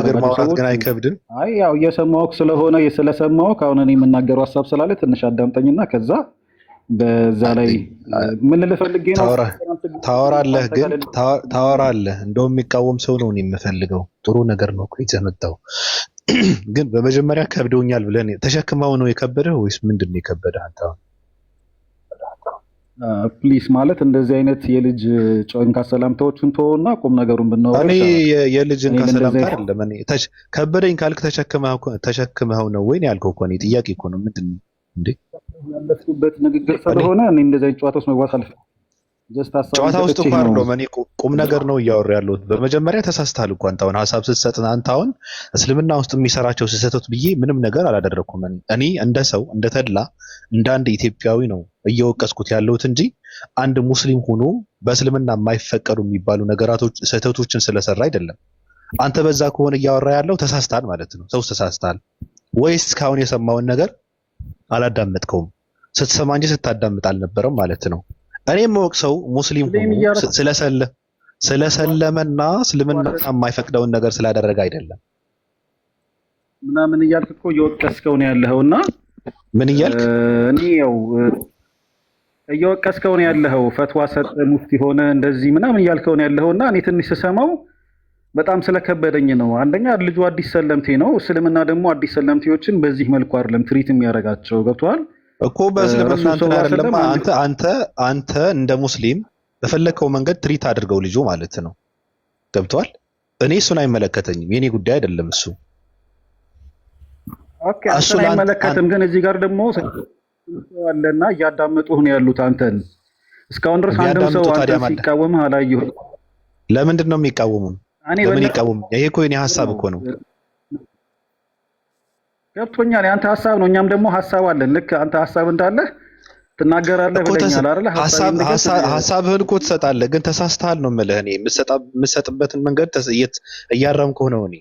ነገር አንዳንድ ማውራት ሰዎች ግን አይከብድም? አይ ያው እየሰማሁህ ስለሆነ ስለሰማሁህ አሁን እኔ የምናገረው ሀሳብ ስላለ ትንሽ አዳምጠኝና ከዛ በዛ ላይ ምን ልፈልጌ ነው ታወራለህ አንተ ግን ጋር ታወራለህ። እንደውም የሚቃወም ሰው ነው እኔ የምፈልገው። ጥሩ ነገር ነው እኮ ይዘህ የመጣው። ግን በመጀመሪያ ከብደውኛል ብለን ተሸክመው ነው የከበደህ ወይስ ምንድን ነው የከበደህ አንተ? ፕሊስ ማለት እንደዚህ አይነት የልጅ ጨንካ ሰላምታዎችን ተወውና ቁም ነገሩን ብናወራ እኔ ይሻላል። የልጅን እኔ ከሰላምታ ለእንደዚህ አይደለም። እኔ ከበደኝ ካልክ ተሸክመኸው ነው ወይ ያልከው እኮ። እኔ ጥያቄ እኮ ነው። ምንድን ነው እንዴ? ያለፍኩበት ንግግር ስለሆነ እኔ እንደዚህ አይነት ጨዋታ ውስጥ መግባት አልፈልግም። ጀስት ሀሳብ ጨዋታ ውስጥ ሰጥቼ እኮ ነው። አይደለም። እኔ ቁም ነገር ነው እያወራሁ ያለሁት። በመጀመሪያ ተሳስተሃል እኮ አንተ አሁን ሀሳብ ስትሰጥ አንተ አሁን እስልምና ውስጥ የሚሰራቸው ስህተቶች ብዬ ምንም ነገር አላደረኩም። እኔ እንደ ሰው እንደ ተድላ እንደ አንድ ኢትዮጵያዊ ነው እየወቀስኩት ያለሁት እንጂ አንድ ሙስሊም ሆኖ በእስልምና የማይፈቀዱ የሚባሉ ነገራቶች ስህተቶችን ስለሰራ አይደለም። አንተ በዛ ከሆነ እያወራ ያለው ተሳስተሃል ማለት ነው። ሰው ተሳስተሃል ወይስ እስካሁን የሰማውን ነገር አላዳመጥከውም? ስትሰማ እንጂ ስታዳምጥ አልነበረም ማለት ነው። እኔ የምወቅሰው ሙስሊም ሆኖ ስለሰለመና እስልምና የማይፈቅደውን ነገር ስላደረገ አይደለም። ምናምን እያልክ እኮ እየወቀስከው ነው ያለኸውና ምን እያልክ እኔ ያው እየወቀስከው ነው ያለኸው። ፈትዋ ሰጠ ሙፍቲ ሆነ እንደዚህ ምናምን እያልከው ነው ያለኸውና እኔ ትንሽ ስሰማው በጣም ስለከበደኝ ነው። አንደኛ ልጁ አዲስ ሰለምቴ ነው። እስልምና ደግሞ አዲስ ሰለምቴዎችን በዚህ መልኩ አይደለም ትሪት የሚያደርጋቸው። ገብቶሃል እኮ በእስልምና እንትን አይደለም። አንተ እንደ ሙስሊም በፈለከው መንገድ ትሪት አድርገው ልጁ ማለት ነው። ገብቷል። እኔ እሱን አይመለከተኝም። የኔ ጉዳይ አይደለም እሱ። ኦኬ እሱን አይመለከትም። ግን እዚህ ጋር ደግሞ አለና እያዳመጡህ ነው ያሉት አንተን። እስካሁን ድረስ አንድም ሰው አንተን ሲቃወምህ አላየሁም። ለምንድን ነው የሚቃወሙን? ለምን ይቃወሙ? ይሄ እኮ የኔ ሀሳብ እኮ ነው። ገብቶኛል። ያንተ ሀሳብ ነው። እኛም ደግሞ ሀሳብ አለን። ልክ አንተ ሀሳብ እንዳለህ ትናገራለህ ብለኛል አይደል? ሀሳብህን እኮ ትሰጣለህ፣ ግን ተሳስተሃል ነው የምልህ። እኔ የምሰጥበትን መንገድ እያረምኩህ ነው። እኔ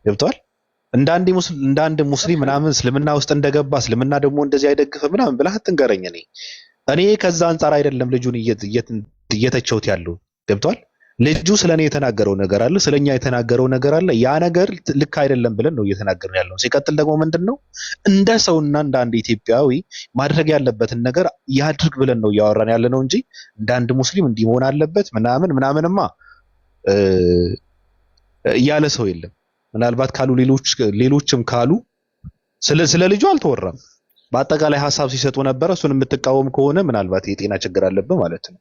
ገብቶሃል። እንደ አንድ ሙስሊም ምናምን እስልምና ውስጥ እንደገባ እስልምና ደግሞ እንደዚህ አይደግፍም ምናምን ብለህ አትንገረኝ። እኔ ከዛ አንጻር አይደለም ልጁን እየተቸውት ያለው። ገብቶሃል። ልጁ ስለኔ የተናገረው ነገር አለ፣ ስለኛ የተናገረው ነገር አለ። ያ ነገር ልክ አይደለም ብለን ነው እየተናገርን ያለው። ሲቀጥል ደግሞ ምንድነው እንደ ሰውና እንደ አንድ ኢትዮጵያዊ ማድረግ ያለበትን ነገር ያድርግ ብለን ነው እያወራን ያለ ነው እንጂ እንደ አንድ ሙስሊም እንዲህ መሆን አለበት ምናምንማ ያለ ሰው የለም። ምናልባት ካሉ ሌሎችም ካሉ ስለ ልጁ አልተወራም። በአጠቃላይ ሀሳብ ሲሰጡ ነበረ። እሱን የምትቃወም ከሆነ ምናልባት የጤና ችግር አለብህ ማለት ነው።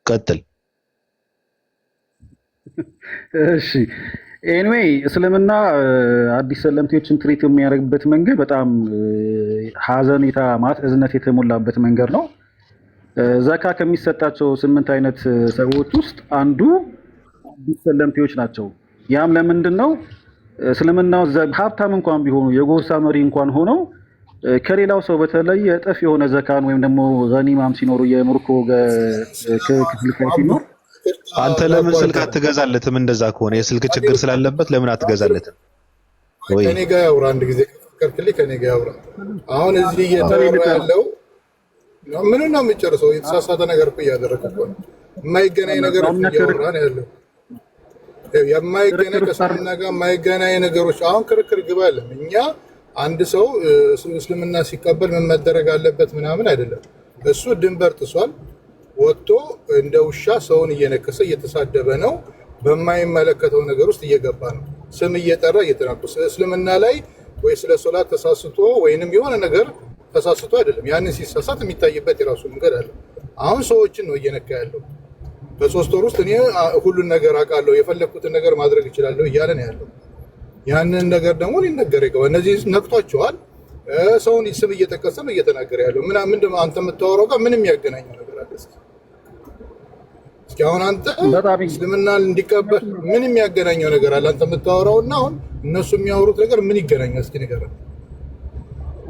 ቀጥል። እሺ ኤኒዌይ እስልምና አዲስ ሰለምቴዎችን ትሪት የሚያደርግበት መንገድ በጣም ሀዘኔታ ማለት እዝነት የተሞላበት መንገድ ነው። ዘካ ከሚሰጣቸው 8 አይነት ሰዎች ውስጥ አንዱ አዲስ ሰለምቴዎች ናቸው። ያም ለምንድን ነው? እስልምናው ሀብታም እንኳን ቢሆኑ የጎሳ መሪ እንኳን ሆነው ከሌላው ሰው በተለየ እጥፍ የሆነ ዘካን ወይም ደግሞ ገኒማም ሲኖሩ የምርኮ ክፍልፋይ ሲኖር አንተ ለምን ስልክ አትገዛለትም? እንደዛ ከሆነ የስልክ ችግር ስላለበት ለምን አትገዛለትም? ወይ ከኔ ጋር ያውራ፣ አንድ ጊዜ ከፍከርክልኝ ከኔ ጋር ያውራ። አሁን እዚህ እየተወራ ያለው ምን ነው የሚጨርሰው? የተሳሳተ ነገር እኮ እያደረገ ነው። የማይገናኝ ነገር እያወራ ነው ያለው። የማይገናኝ ከእስልምና ጋር የማይገናኝ ነገሮች አሁን ክርክር ግባ የለም። እኛ አንድ ሰው እስልምና ሲቀበል ምን መደረግ አለበት ምናምን አይደለም። እሱ ድንበር ጥሷል። ወጥቶ እንደ ውሻ ሰውን እየነከሰ እየተሳደበ ነው። በማይመለከተው ነገር ውስጥ እየገባ ነው። ስም እየጠራ እየተናገረ እስልምና ላይ ወይ ስለ ሶላት ተሳስቶ ወይንም የሆነ ነገር ተሳስቶ አይደለም። ያንን ሲሳሳት የሚታይበት የራሱ መንገድ አለ። አሁን ሰዎችን ነው እየነካ ያለው። በ3 ወር ውስጥ እኔ ሁሉን ነገር አውቃለሁ፣ የፈለኩትን ነገር ማድረግ እችላለሁ እያለ ነው ያለው። ያንን ነገር ደግሞ ሊነገር ይገባል። እነዚህ ነክቷቸዋል። ሰውን ስም እየጠቀሰ ነው እየተናገረ ያለው። ምንድን ነው አንተ የምታወራው ጋር ምንም ያገናኘው ነገር አለ? እስኪ አሁን አንተ እስልምና እንዲቀበል ምን የሚያገናኘው ነገር አለ? አንተ የምታወራው እና አሁን እነሱ የሚያወሩት ነገር ምን ይገናኛል? እስኪ ንገረን።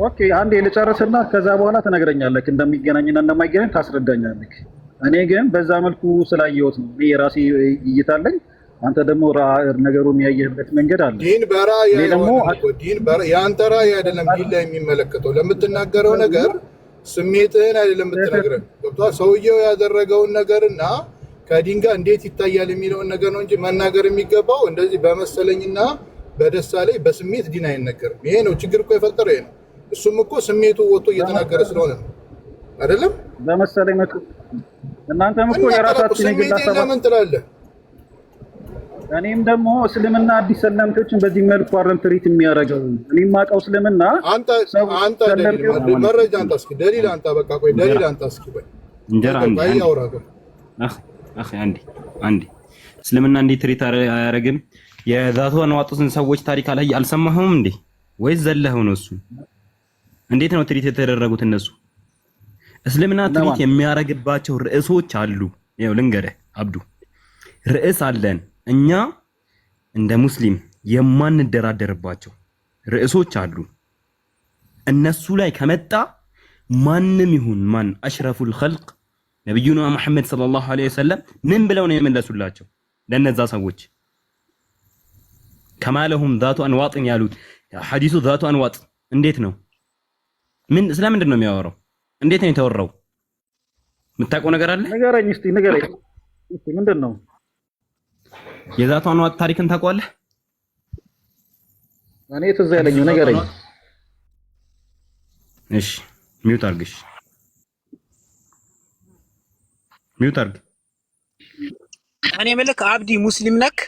ኦኬ አንዴ ልጨርስና ከዛ በኋላ ትነግረኛለህ። እንደሚገናኝና እንደማይገናኝ ታስረዳኛለህ። እኔ ግን በዛ መልኩ ስላየሁት ነው። እኔ የራሴ እይታ አለኝ። አንተ ደግሞ ነገሩን ያየህበት መንገድ አለ። ዲን በራእይ የአንተ ራእይ አይደለም ዲን ላይ የሚመለከተው። ለምትናገረው ነገር ስሜትህን አይደለም የምትነግረን። ገብቶሃል? ሰውየው ያደረገውን ነገርና ከዲን ጋር እንዴት ይታያል የሚለውን ነገር ነው እንጂ መናገር የሚገባው እንደዚህ በመሰለኝና በደስታ ላይ በስሜት ዲን አይነገርም። ይሄ ነው ችግር እኮ የፈጠረው ይሄ ነው። እሱም እኮ ስሜቱ ወጥቶ እየተናገረ ስለሆነ ነው አይደለም በመሰለኝ መጡ። እናንተም እኮ የራሳችሁን የግል ሐሳብ ለምን ትላለህ? እኔም ደግሞ እስልምና አዲስ ሰለምቶችን በዚህ መልኩ አይደለም ትሪት የሚያደርገው። እኔም ማውቀው እስልምና አንተ መረጃ አንተ እስኪ ደሊል አንተ በቃ ቆይ ደሊል አንተ እስኪ ቆይ እንጀራ አንዴ እስልምና እንዴት ትሪት አያደርግም? የዛቱ አንዋጥን ሰዎች ታሪክ አልሰማህም እንዴ? ወይስ ዘለኸው ነው? እሱ እንዴት ነው ትሪት የተደረጉት እነሱ? እስልምና ትሪት የሚያደርግባቸው ርዕሶች አሉ። ይኸው ልንገርህ አብዱ፣ ርዕስ አለን እኛ እንደ ሙስሊም የማንደራደርባቸው ርዕሶች አሉ። እነሱ ላይ ከመጣ ማንም ይሁን ማን አሽረፉል ኸልቅ ነብዩና መሐመድ ሰለላሁ ዐለይሂ ወሰለም ምን ብለው ነው የመለሱላቸው ለነዛ ሰዎች? ከማለሁም ዛቱ አንዋጥን ያሉት ሐዲሱ ዛቱ አንዋጥ እንዴት ነው? ስለምንድን ነው የሚያወራው? እንዴት ነው የተወራው? የምታውቀው ነገር አለ? ንገረኝ እስቲ ንገረኝ እስቲ ምንድን ነው የዛቱ አንዋጥ ታሪክን ታውቀዋለህ? እኔ ትዝ ያለኝ ንገረኝ። እሺ ሚውት አድርግሽ፣ ሚውት አድርግ። እኔ መልክ አብዲ ሙስሊም ነክ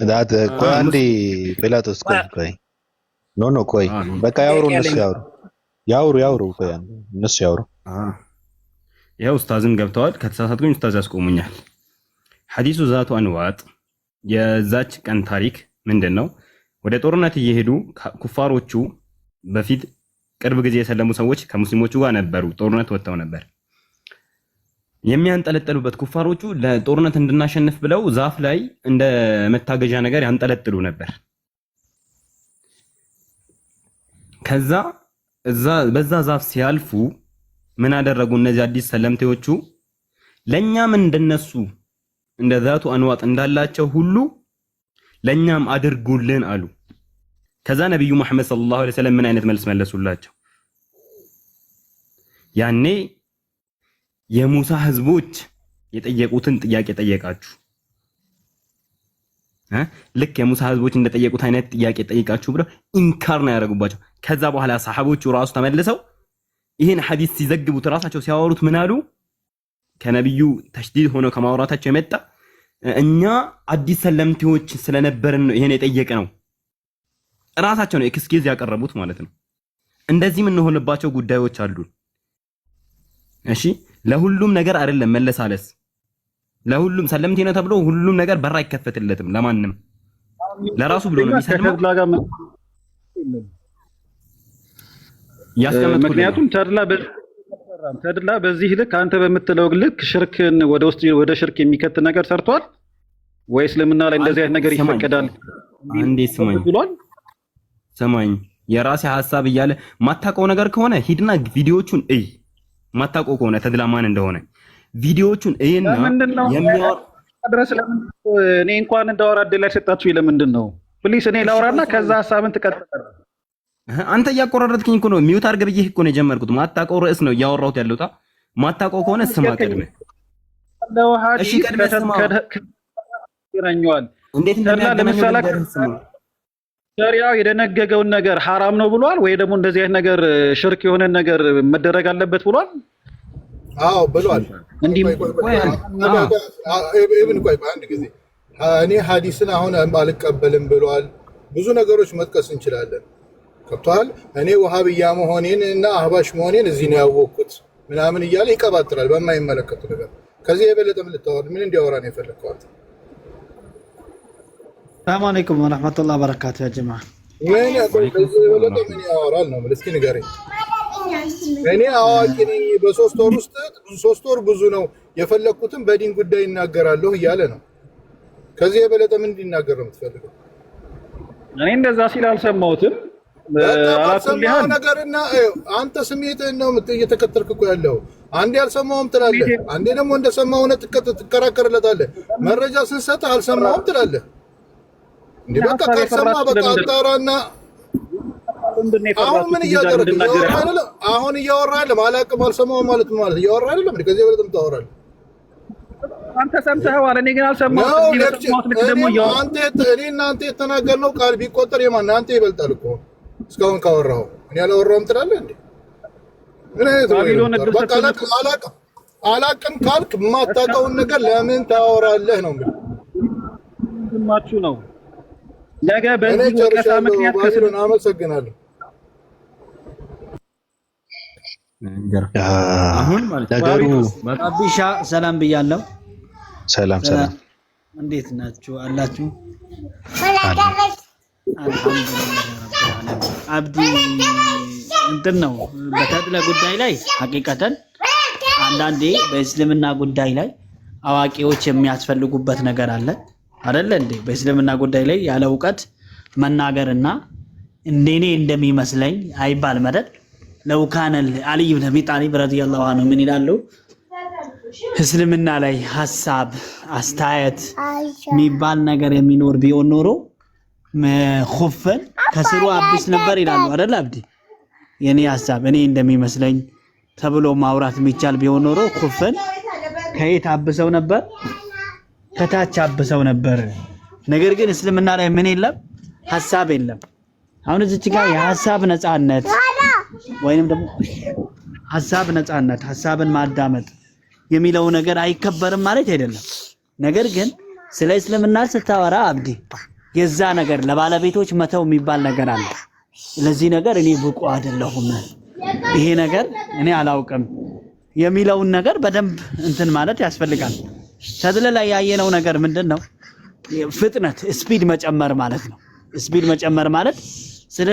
ዳት ቆይ አንዴ ጲላጦስ ቆይ ኖ ቆይ በቃ ያውሩ እነሱ ያውሩ ቆይ እነሱ ያውሩ። ያው ኡስታዝም ገብተዋል። ከተሳሳትኩኝ ኡስታዝ ያስቆሙኛል። ሐዲሱ ዛቱ አንዋጥ የዛች ቀን ታሪክ ምንድነው? ወደ ጦርነት እየሄዱ ኩፋሮቹ በፊት ቅርብ ጊዜ የሰለሙ ሰዎች ከሙስሊሞቹ ጋር ነበሩ። ጦርነት ወጥተው ነበር። የሚያንጠለጥሉበት ኩፋሮቹ ለጦርነት እንድናሸንፍ ብለው ዛፍ ላይ እንደ መታገዣ ነገር ያንጠለጥሉ ነበር። ከዛ በዛ ዛፍ ሲያልፉ ምን አደረጉ? እነዚህ አዲስ ሰለምቴዎቹ ለኛም እንደነሱ እንደ ዛቱ አንዋጥ እንዳላቸው ሁሉ ለኛም አድርጉልን አሉ። ከዛ ነብዩ መሐመድ ሰለላሁ ዐለይሂ ወሰለም ምን አይነት መልስ መለሱላቸው? ያኔ የሙሳ ህዝቦች የጠየቁትን ጥያቄ ጠየቃችሁ፣ ልክ የሙሳ ህዝቦች እንደጠየቁት አይነት ጥያቄ ጠይቃችሁ ብለው ኢንካር ነው ያደረጉባቸው። ከዛ በኋላ ሰሃቦቹ ራሱ ተመልሰው ይሄን ሐዲስ ሲዘግቡት ራሳቸው ሲያወሩት ምን አሉ? ከነብዩ ተሽዲድ ሆኖ ከማውራታቸው የመጣ እኛ አዲስ ሰለምቴዎች ስለነበርን ነው ይሄን የጠየቅነው። ራሳቸው ነው ኤክስኪውዝ ያቀረቡት ማለት ነው። እንደዚህ የምንሆንባቸው ጉዳዮች አሉ። እሺ ለሁሉም ነገር አይደለም መለሳለስ። ለሁሉም ሰለምቴ ነው ተብሎ ሁሉም ነገር በራ አይከፈትለትም ለማንም። ለራሱ ብሎ ነው የሚሰልመው። ምክንያቱም ተድላ በዚህ ልክ አንተ በምትለው ልክ ሽርክን ወደ ሽርክ የሚከት ነገር ሰርቷል ወይ? እስልምና ላይ እንደዚህ አይነት ነገር ይፈቀዳል? አንዴ ስማኝ የራሴ ሐሳብ እያለ ማታውቀው ነገር ከሆነ ሂድና ቪዲዮቹን እይ። ማታውቀው ከሆነ ተድላ ማን እንደሆነ ቪዲዮቹን እይና የሚያወራ ድረስ ለምን እኔ እንኳን እንዳወራ እድል ላይ ሰጣችሁ? ለምንድን ነው ፕሊስ እኔ ላውራና ከዛ ሐሳብን ትቀጥላለህ። አንተ እያቆራረጥክኝ እኮ ነው። ሚውት አድርገህ ብዬሽ እኮ ነው የጀመርኩት። ማታውቀው ርዕስ ነው እያወራሁት ያለሁት። ማታውቀው ከሆነ ስማ ቀድመህ። እሺ ቀድመህ ስማ። እንዴት እንደሚያገናኘው ሸሪዓው የደነገገውን ነገር ሐራም ነው ብሏል ወይ ደግሞ እንደዚህ አይነት ነገር ሽርክ የሆነ ነገር መደረግ አለበት ብሏል? አዎ ብሏል። እንዲህ ቆይ በአንድ ጊዜ እኔ ሐዲስን አሁን አልቀበልም ብሏል። ብዙ ነገሮች መጥቀስ እንችላለን። ከብቷል። እኔ ወሃብያ መሆኔን እና አህባሽ መሆኔን እዚህ ነው ያወቅኩት ምናምን እያለ ይቀባጥራል በማይመለከቱ ነገር። ከዚህ የበለጠ ምን እንዲያወራ ነው የፈለከው? ሰላም አለይኩም ወራህመቱላሂ ወበረካቱ። ያ ጀማዓ ምን የበለጠ ምን ያወራል ነው? እስኪ ንገረኝ። እኔ አዋቂ ነኝ፣ በ3 ወር ውስጥ 3 ወር ብዙ ነው፣ የፈለኩትን በዲን ጉዳይ እናገራለሁ እያለ ነው። ከዚህ የበለጠ ምን እንዲናገር ነው የምትፈልገው? እኔ እንደዛ ሲል አልሰማሁትም። አላሰማው ነገርና አንተ ስሜትህን ነው እየተከተልክ እኮ ያለው። አንዴ አልሰማውም ትላለህ፣ አንዴ ደግሞ እንደሰማው ሆነ ትከራከርለታለህ። መረጃ ስንሰጥህ አልሰማውም ትላለህ። እንዴ በቃ ካልሰማ በቃ አጣራና አሁን ምን እያደረግህ አይደለም? አሁን እያወራህ አይደለም? አላውቅም አልሰማውም ማለት ነው ማለት እያወራህ አይደለም? ከዚህ በለጠም ታወራለህ። አንተ ሰምተኸዋል፣ እኔ ግን አልሰማሁትም። እዚህ በሰማሁት ልክ ደግሞ እናንተ የተናገርነው ቃል ቢቆጠር የማን አንተ ይበልጣል እኮ እስካሁን ካወራው እኔ አላወራውም ትላለህ እንዴ? ምን አይነት ነው? አላቅም ካልክ የማታውቀውን ነገር ለምን ታወራለህ ነው እንግዲህ እንደማችሁ ነው። ነገ በዚህ ወቀሳ ምክንያት ከስሉን አመሰግናለሁ። አሁን ማለት ነገሩ አቢሻ ሰላም ብያለሁ። ሰላም እንዴት ናችሁ አላችሁ? አብዲ እንትን ነው በተድለ ጉዳይ ላይ ሐቂቀተን አንዳንዴ በእስልምና ጉዳይ ላይ አዋቂዎች የሚያስፈልጉበት ነገር አለ አይደል እንዴ? በእስልምና ጉዳይ ላይ ያለ ዕውቀት መናገርና እንደኔ እንደሚመስለኝ አይባል መደድ ለው ካነ አሊ ኢብኑ አቢ ጣሊብ ረዲየላሁ ዐንሁ ምን ይላሉ? እስልምና ላይ ሐሳብ አስተያየት የሚባል ነገር የሚኖር ቢሆን ኖሮ ኹፍን ከስሩ አብስ ነበር ይላሉ አይደል አብዲ? የኔ ሐሳብ እኔ እንደሚመስለኝ ተብሎ ማውራት የሚቻል ቢሆን ኖሮ ኹፍን ከየት አብሰው ነበር? ከታች አብሰው ነበር። ነገር ግን እስልምና ላይ ምን የለም? ሐሳብ የለም። አሁን እዚህ ጋር የሐሳብ ነፃነት ወይንም ደግሞ ሐሳብ ነፃነት ሐሳብን ማዳመጥ የሚለው ነገር አይከበርም ማለት አይደለም። ነገር ግን ስለ እስልምና ስታወራ አብዲ የዛ ነገር ለባለቤቶች መተው የሚባል ነገር አለ። ለዚህ ነገር እኔ ብቁ አይደለሁም፣ ይሄ ነገር እኔ አላውቅም የሚለውን ነገር በደንብ እንትን ማለት ያስፈልጋል። ተድለ ላይ ያየነው ነገር ምንድነው? ፍጥነት ስፒድ መጨመር ማለት ነው። ስፒድ መጨመር ማለት ስለ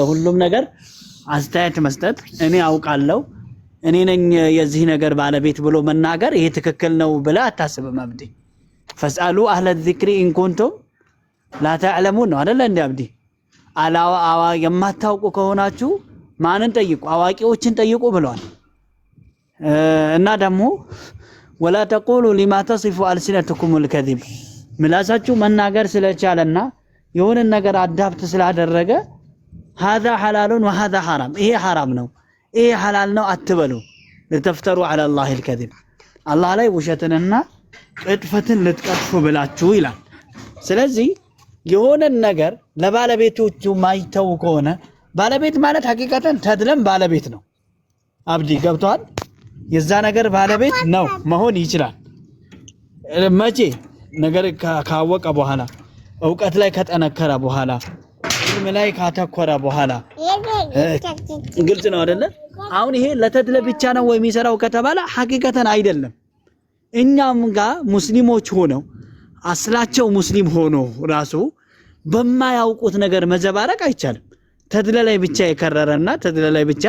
ሁሉም ነገር አስተያየት መስጠት፣ እኔ አውቃለሁ እኔ ነኝ የዚህ ነገር ባለቤት ብሎ መናገር ይሄ ትክክል ነው ብለህ አታስብም አብዲ። ፈስአሉ አህለ ዚክሪ ኢን ኩንቱም ላ ተዕለሙን ነው አይደል እንዴ አብዲ? አላዋ የማታውቁ ከሆናችሁ ማንን ጠይቁ? አዋቂዎችን ጠይቁ ብለዋል። እና ደግሞ ወላ ተቁሉ ሊማ ተሲፉ አልሲነቱኩም الكذب ምላሳችሁ መናገር ስለቻለና የሆነ ነገር አዳፕት ስላደረገ هذا حلال وهذا حرام ይሄ حرام ነው ይሄ حلال ነው አትበሉ። ለተፍተሩ على الله الكذب አላህ ላይ ውሸትንና ቅጥፈትን ልትቀጥፉ ብላችሁ ይላል። ስለዚህ የሆነ ነገር ለባለቤቶቹ ማይተው ከሆነ ባለቤት ማለት ሐቂቀተን ተድለም ባለቤት ነው አብዲ ገብቷል። የዛ ነገር ባለቤት ነው መሆን ይችላል። መቼ ነገር ካወቀ በኋላ ዕውቀት ላይ ከጠነከረ በኋላ ምን ላይ ካተኮረ በኋላ ግልጽ ነው አይደለ? አሁን ይሄ ለተድለ ብቻ ነው ወይ የሚሰራው ከተባለ ሐቂቀተን አይደለም። እኛም ጋር ሙስሊሞች ሆነው አስላቸው ሙስሊም ሆኖ ራሱ በማያውቁት ነገር መዘባረቅ አይቻልም። ተድለ ላይ ብቻ የከረረና ተድለ ላይ ብቻ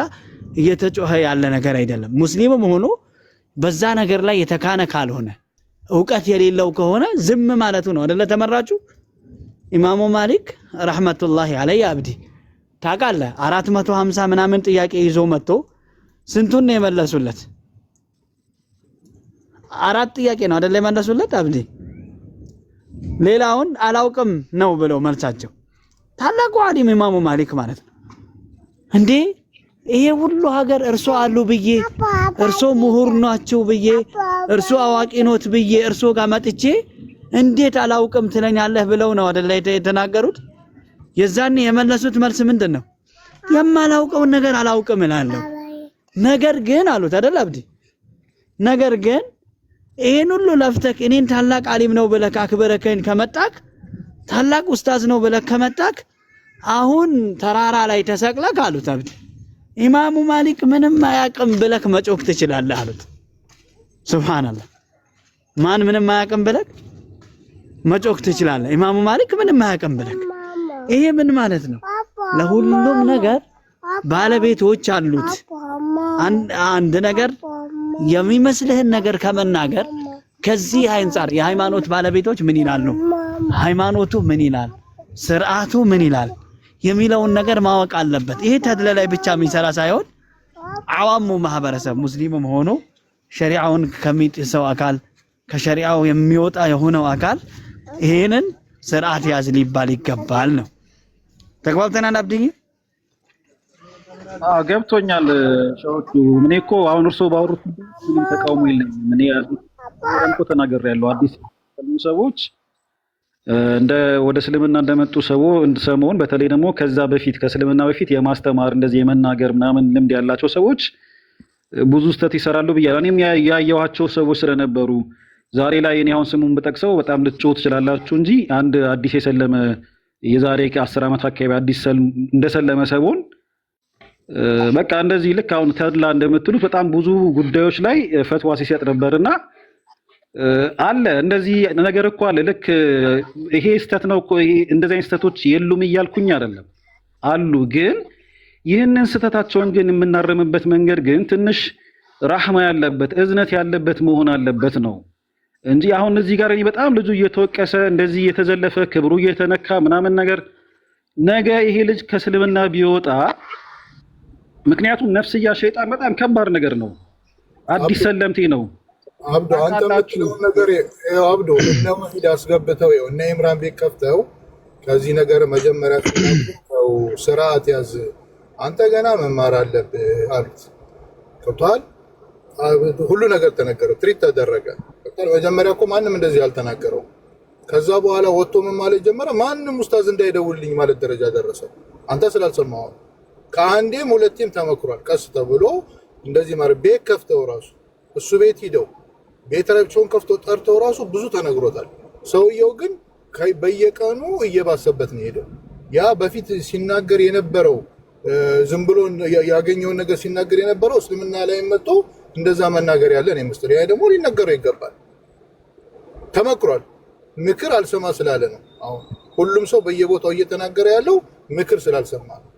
እየተጮኸ ያለ ነገር አይደለም። ሙስሊምም ሆኖ በዛ ነገር ላይ የተካነ ካልሆነ ዕውቀት የሌለው ከሆነ ዝም ማለቱ ነው አይደለ ተመራጩ። ኢማሙ ማሊክ ረህመቱላሂ ዐለይሂ አብዲ ታውቃለህ 450 ምናምን ጥያቄ ይዞ መጥቶ ስንቱን ነው የመለሱለት? 4 ጥያቄ ነው አይደለ የመለሱለት አብዲ። ሌላውን አላውቅም ነው ብለው መልሳቸው። ታላቁ ዓሊም ኢማሙ ማሊክ ማለት ነው እንዴ! ይሄ ሁሉ ሀገር እርሶ አሉ ብዬ እርሶ ምሁር ናቸው ብዬ እርሶ አዋቂ ኖት ብዬ እርሶ ጋር መጥቼ እንዴት አላውቅም ትለኛለህ ብለው ነው አይደል የተናገሩት። የዛኔ የመለሱት መልስ ምንድነው? የማላውቀውን ነገር አላውቅም እላለሁ። ነገር ግን አሉት አይደል አብዲ፣ ነገር ግን ይሄን ሁሉ ለፍተክ እኔን ታላቅ ዓሊም ነው ብለህ አክብረከኝ ከመጣክ ታላቅ ኡስታዝ ነው ብለህ ከመጣክ አሁን ተራራ ላይ ተሰቅለክ አሉት አብዲ ኢማሙ ማሊክ ምንም አያውቅም ብለክ መጮክ ትችላለህ አሉት። ሱብሃንአላህ ማን ምንም አያውቅም ብለክ መጮክ ትችላለህ? ኢማሙ ማሊክ ምንም አያውቅም ብለክ። ይሄ ምን ማለት ነው? ለሁሉም ነገር ባለቤቶች አሉት። አንድ ነገር የሚመስልህን ነገር ከመናገር ከዚህ አንፃር የሃይማኖት ባለቤቶች ምን ይላሉ፣ ሃይማኖቱ ምን ይላል፣ ስርዓቱ ምን ይላል የሚለውን ነገር ማወቅ አለበት። ይሄ ተድለ ላይ ብቻ የሚሰራ ሳይሆን አዋሙ ማህበረሰብ ሙስሊምም ሆኖ ሸሪዓውን ከሚጥሰው አካል ከሸሪዓው የሚወጣ የሆነው አካል ይሄንን ስርዓት ያዝ ሊባል ይገባል ነው። ተግባብተናል አብዲኝ? ገብቶኛል። ሸውቱ እኔ እኮ አሁን እርሶ ባወሩት ምንም ተቃውሞ የለኝም። እኔ እንኳ ተናግሬያለሁ። አዲስ ሰዎች እንደ ወደ እስልምና እንደመጡ ሰሞን በተለይ ደግሞ ከዛ በፊት ከእስልምና በፊት የማስተማር እንደዚህ የመናገር ምናምን ልምድ ያላቸው ሰዎች ብዙ ስህተት ይሰራሉ ብያለሁ። እኔም ያየኋቸው ሰዎች ስለነበሩ ዛሬ ላይ እኔ አሁን ስሙን ብጠቅሰው በጣም ልትጮህ ትችላላችሁ እንጂ አንድ አዲስ የሰለመ የዛሬ 10 ዓመት አካባቢ አዲስ እንደሰለመ ሰሞን በቃ እንደዚህ ልክ አሁን ተድላ እንደምትሉት በጣም ብዙ ጉዳዮች ላይ ፈትዋ ሲሰጥ ነበርና አለ እንደዚህ ነገር እኮ አለ። ልክ ይሄ ስህተት ነው እኮ እንደዚህ አይነት ስህተቶች የሉም እያልኩኝ አይደለም፣ አሉ። ግን ይህንን ስህተታቸውን ግን የምናረምበት መንገድ ግን ትንሽ ራህማ ያለበት እዝነት ያለበት መሆን አለበት ነው እንጂ አሁን እዚህ ጋር በጣም ልጁ እየተወቀሰ እንደዚህ እየተዘለፈ ክብሩ እየተነካ ምናምን ነገር ነገ ይሄ ልጅ ከእስልምና ቢወጣ ምክንያቱም ነፍስያ ሸይጣን በጣም ከባድ ነገር ነው። አዲስ ሰለምቴ ነው። አብዶ አንተ የምትለውን ነገር አብዶ እነ ወሂድ አስገብተው እነ ኢምራን ቤት ከፍተው ከዚህ ነገር መጀመሪያ ተናግረው ስርዓት ያዝ አንተ ገና መማር አለብህ አሉት። ገብቶሃል? ሁሉ ነገር ተነገረው፣ ትሪት ተደረገ። መጀመሪያ እኮ ማንም እንደዚህ አልተናገረው። ከዛ በኋላ ወጥቶ ምን ማለት ጀመረ? ማንም ኡስታዝ እንዳይደውልልኝ ማለት ደረጃ ደረሰ። አንተ ስላልሰማኸው ከአንዴም ሁለቴም ተመክሯል። ቀስ ተብሎ እንደዚህ ማለት ቤት ከፍተው ራሱ እሱ ቤት ሂደው ቤተረብቸውን ከፍቶ ጠርተው ራሱ ብዙ ተነግሮታል። ሰውየው ግን በየቀኑ እየባሰበት ነው ሄደው። ያ በፊት ሲናገር የነበረው ዝም ብሎ ያገኘውን ነገር ሲናገር የነበረው እስልምና ላይ መጥቶ እንደዛ መናገር ያለን የምስጥር ያ ደግሞ ሊነገረው ይገባል። ተመክሯል። ምክር አልሰማ ስላለ ነው። አሁን ሁሉም ሰው በየቦታው እየተናገረ ያለው ምክር ስላልሰማ ነው።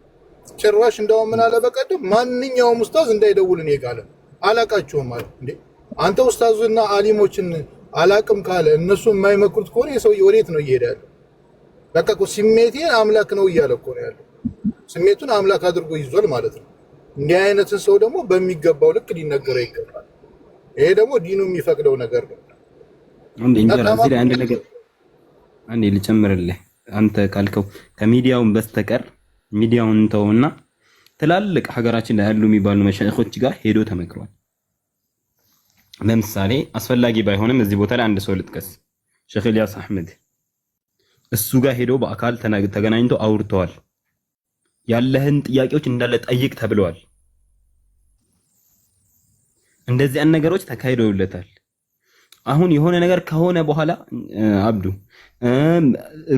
ጭራሽ እንደውም ምን አለ በቀደም ማንኛውም ኡስታዝ እንዳይደውልን ይቃለ አላቃችሁም ማለት እንዴ አንተ ኡስታዙና አሊሞችን አላቅም ካለ እነሱ የማይመክሩት ከሆነ የሰው ወዴት ነው እየሄደ ያለው? በቃ እኮ ስሜቴን አምላክ ነው እያለ እኮ ነው ያለው። ስሜቱን አምላክ አድርጎ ይዟል ማለት ነው። እንዲህ አይነትን ሰው ደግሞ በሚገባው ልክ ሊነገረው ይገባል። ይሄ ደግሞ ዲኑ የሚፈቅደው ነገር ነው። አንዴ ልጨምርልህ። አንተ ካልከው ከሚዲያውን በስተቀር ሚዲያውን ተውና ትላልቅ ሀገራችን ላይ ያሉ የሚባሉ መሻይኾች ጋር ሄዶ ተመክሯል። ለምሳሌ አስፈላጊ ባይሆንም እዚህ ቦታ ላይ አንድ ሰው ልጥቀስ፣ ሼኽ ኢልያስ አህመድ። እሱ ጋር ሄዶ በአካል ተገናኝተው አውርተዋል። ያለህን ጥያቄዎች እንዳለ ጠይቅ ተብለዋል። እንደዚህ አይነት ነገሮች ተካሂደውለታል። አሁን የሆነ ነገር ከሆነ በኋላ አብዱ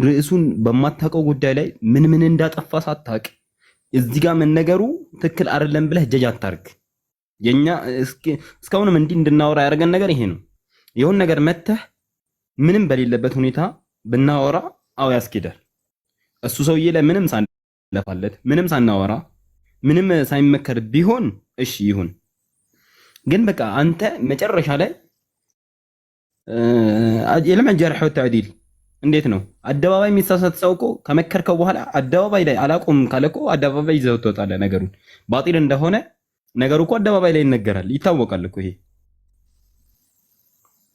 ርዕሱን በማታውቀው ጉዳይ ላይ ምን እንዳጠፋ ሳታቅ እዚህ ጋር መነገሩ ትክክል አይደለም ብለህ ጀጅ አታርግ። የኛ እስካሁንም እንዲህ እንድናወራ ያደረገን ነገር ይሄ ነው። የሆነ ነገር መተህ ምንም በሌለበት ሁኔታ ብናወራ አው ያስኬዳል። እሱ ሰውዬ ላይ ምንም ሳንለፋለት ምንም ሳናወራ ምንም ሳይመከር ቢሆን እሺ ይሁን። ግን በቃ አንተ መጨረሻ ላይ የለም ጀርህ ወተዕዲል እንዴት ነው? አደባባይ የሚሳሳት ሰው እኮ ከመከርከው በኋላ አደባባይ ላይ አላቆም ካለ እኮ አደባባይ ይዘው ትወጣለህ። ነገሩን ባጢል እንደሆነ ነገሩ እኮ አደባባይ ላይ ይነገራል፣ ይታወቃል እኮ። ይሄ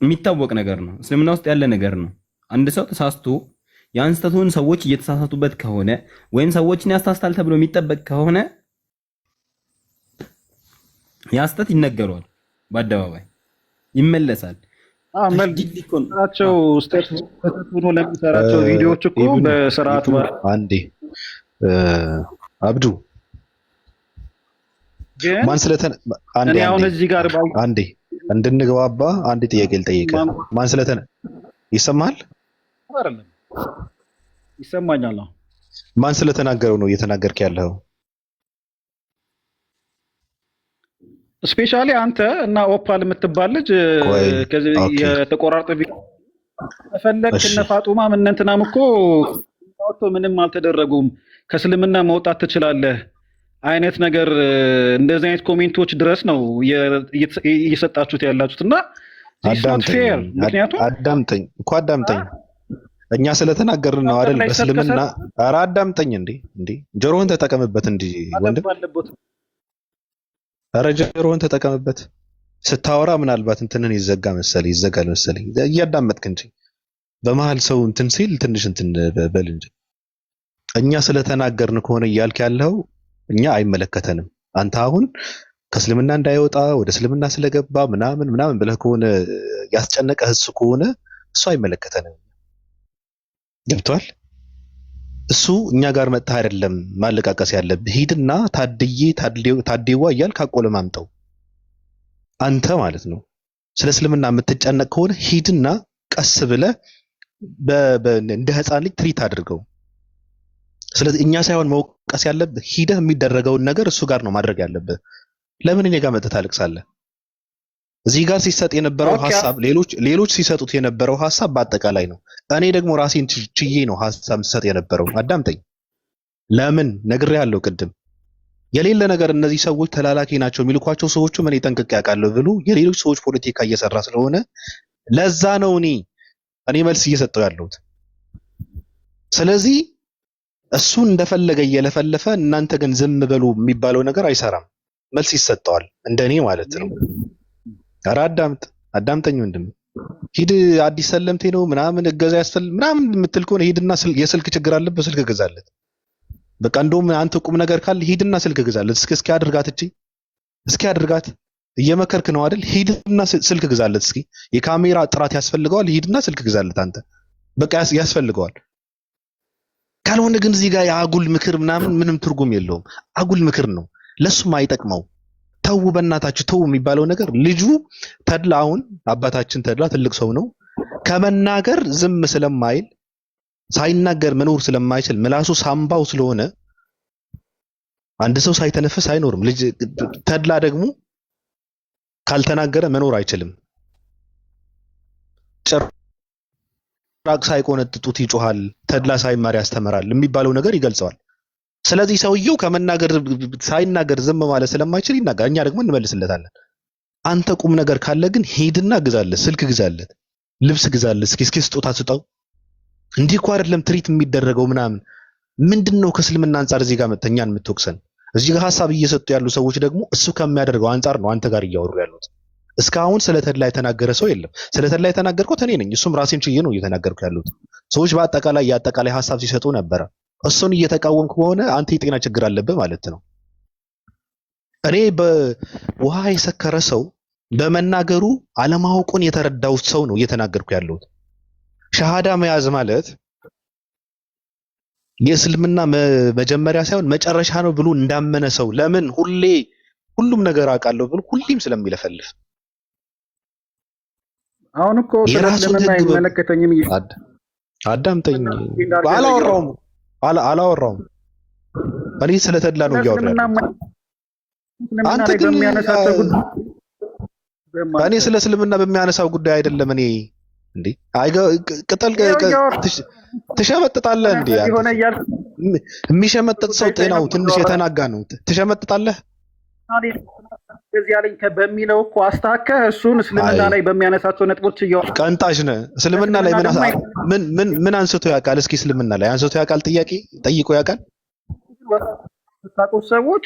የሚታወቅ ነገር ነው፣ እስልምና ውስጥ ያለ ነገር ነው። አንድ ሰው ተሳስቶ የአንስተቱን ሰዎች እየተሳሳቱበት ከሆነ ወይም ሰዎችን ያሳስታል ተብሎ የሚጠበቅ ከሆነ ያስተት ይነገረዋል፣ በአደባባይ ይመለሳል። መልካቸው ስቴት ሆኖ ለሚሰራቸው ቪዲዮዎች እኮ በስርዓት አንዴ አብዱ ማን ስለተን አንዴ አሁን እዚህ ጋር አንዴ እንድንግባባ አንድ ጥያቄ ልጠይቅህ። ማን ስለተን ይሰማል? አይደለም ይሰማኛል። ማን ስለተናገረው ነው እየተናገርክ ያለው? ስፔሻሊ አንተ እና ኦፓል የምትባል ልጅ ከዚህ የተቆራረጠ ተፈለክ እነ ፋጡማ ምን እንትናም እኮ ምንም አልተደረጉም ከእስልምና መውጣት ትችላለህ አይነት ነገር እንደዚህ አይነት ኮሜንቶች ድረስ ነው እየሰጣችሁት ያላችሁት። እና አዳምጠኝ እኮ አዳምጠኝ። እኛ ስለተናገርን ነው አይደል? በእስልምና ኧረ አዳምጠኝ እንዴ ጆሮህን ተጠቀምበት እንጂ ወንድም። ኧረ ጆሮህን ተጠቀምበት። ስታወራ ምናልባት እንትንን ይዘጋል መሰለኝ እያዳመጥክ እንጂ በመሀል ሰው እንትን ሲል ትንሽ እንትን በል እንጂ። እኛ ስለተናገርን ከሆነ እያልክ ያለው እኛ አይመለከተንም። አንተ አሁን ከእስልምና እንዳይወጣ ወደ እስልምና ስለገባ ምናምን ምናምን ብለህ ከሆነ ያስጨነቀህ እሱ ከሆነ እሱ አይመለከተንም። ገብቷል? እሱ እኛ ጋር መጥተህ አይደለም ማለቃቀስ ያለብህ። ሂድና ታዴዋ እያልክ አቆለማምጠው አንተ ማለት ነው። ስለ እስልምና የምትጨነቅ ከሆነ ሂድና ቀስ ብለህ እንደ ህፃን ልጅ ትሪት አድርገው። ስለዚህ እኛ ሳይሆን መውቀስ ያለብህ ሂደህ የሚደረገውን ነገር እሱ ጋር ነው ማድረግ ያለብህ። ለምን እኔ ጋር መጥተህ ታለቅሳለህ? እዚህ ጋር ሲሰጥ የነበረው ሐሳብ ሌሎች ሲሰጡት የነበረው ሐሳብ በአጠቃላይ ነው። እኔ ደግሞ ራሴን ችዬ ነው ሐሳብ ሲሰጥ የነበረው። አዳምጠኝ። ለምን ነግሬሃለሁ ቅድም። የሌለ ነገር እነዚህ ሰዎች ተላላኪ ናቸው የሚልኳቸው ሰዎችም እኔ ጠንቅቄ አውቃለሁ ብሎ የሌሎች ሰዎች ፖለቲካ እየሰራ ስለሆነ ለዛ ነው እኔ መልስ እየሰጠው ያለሁት። ስለዚህ እሱ እንደፈለገ እየለፈለፈ እናንተ ግን ዝም በሉ የሚባለው ነገር አይሰራም። መልስ ይሰጠዋል፣ እንደኔ ማለት ነው። ኧረ አዳምጠኝ ወንድም። ሂድ አዲስ ሰለምቴ ነው ምናምን እገዛ ምናምን የምትል ከሆነ ሂድና የስልክ ችግር አለበት ስልክ ግዛለት። በቃ እንደውም አንተ ቁም ነገር ካለ ሂድና ስልክ ግዛለት። እስኪ አድርጋት እስኪ አድርጋት። እየመከርክ ነው አይደል? ሂድና ስልክ ግዛለት። እስኪ የካሜራ ጥራት ያስፈልገዋል። ሂድና ስልክ ግዛለት አንተ። በቃ ያስፈልገዋል። ካልሆነ ግን እዚህ ጋር የአጉል ምክር ምንም ትርጉም የለውም። አጉል ምክር ነው፣ ለሱም አይጠቅመው። ተው በእናታችሁ ተው የሚባለው ነገር ልጁ ተድላ፣ አሁን አባታችን ተድላ ትልቅ ሰው ነው። ከመናገር ዝም ስለማይል ሳይናገር መኖር ስለማይችል ምላሱ ሳምባው ስለሆነ አንድ ሰው ሳይተነፍስ አይኖርም። ልጅ ተድላ ደግሞ ካልተናገረ መኖር አይችልም። ጭራቅ ሳይቆነጥጡት ይጮሃል፣ ተድላ ሳይማር ያስተምራል የሚባለው ነገር ይገልጸዋል። ስለዚህ ሰውየው ከመናገር ሳይናገር ዝም ማለት ስለማይችል ይናገር፣ እኛ ደግሞ እንመልስለታለን። አንተ ቁም ነገር ካለ ግን ሄድና ግዛለት፣ ስልክ ግዛለት፣ ልብስ ግዛለት፣ እስኪ ስጦታ ስጠው። እንዲህ እኮ አይደለም ትሪት የሚደረገው ምናምን። ምንድነው ከእስልምና አንጻር እዚህ ጋር መተህ እኛን የምትወቅሰን? እዚህ ጋር ሐሳብ እየሰጡ ያሉ ሰዎች ደግሞ እሱ ከሚያደርገው አንጻር ነው አንተ ጋር እያወሩ ያሉት። እስካሁን ስለ ተድላ የተናገረ ሰው የለም። ስለ ተድላ የተናገርኩት እኔ ነኝ። እሱም ራሴን ችዬ ነው እየተናገርኩ ያሉት። ሰዎች በአጠቃላይ የአጠቃላይ ሐሳብ ሲሰጡ ነበረ። እሱን እየተቃወምክ ከሆነ አንተ የጤና ችግር አለብህ ማለት ነው። እኔ በውሃ የሰከረ ሰው በመናገሩ አለማወቁን የተረዳው ሰው ነው እየተናገርኩ ያለሁት። ሸሃዳ መያዝ ማለት የእስልምና መጀመሪያ ሳይሆን መጨረሻ ነው ብሎ እንዳመነ ሰው። ለምን ሁሉም ነገር አውቃለሁ ብሎ ሁሌም ስለሚለፈልፍ። አሁን እኮ ስለምን አይመለከተኝም። አዳምጠኝ። አላወራውም። እኔ ስለ ተድላ ነው እያወራሁ። አንተ ግን እኔ ስለ እስልምና በሚያነሳው ጉዳይ አይደለም። እኔ እንዴ ቅጠል ትሸመጥጣለህ እንዴ? የሚሸመጥጥ ሰው ጤናው ትንሽ የተናጋ ነው። ትሸመጥጣለህ። እዚህ ያለኝ በሚለው እኮ አስተካከህ እሱን እስልምና ላይ በሚያነሳቸው ነጥቦች ቀንጣሽ ነህ። እስልምና ላይ ምን አንስቶ ያውቃል? እስኪ እስልምና ላይ አንስቶ ያውቃል? ጥያቄ ጠይቆ ያውቃል? ታውቁት ሰዎች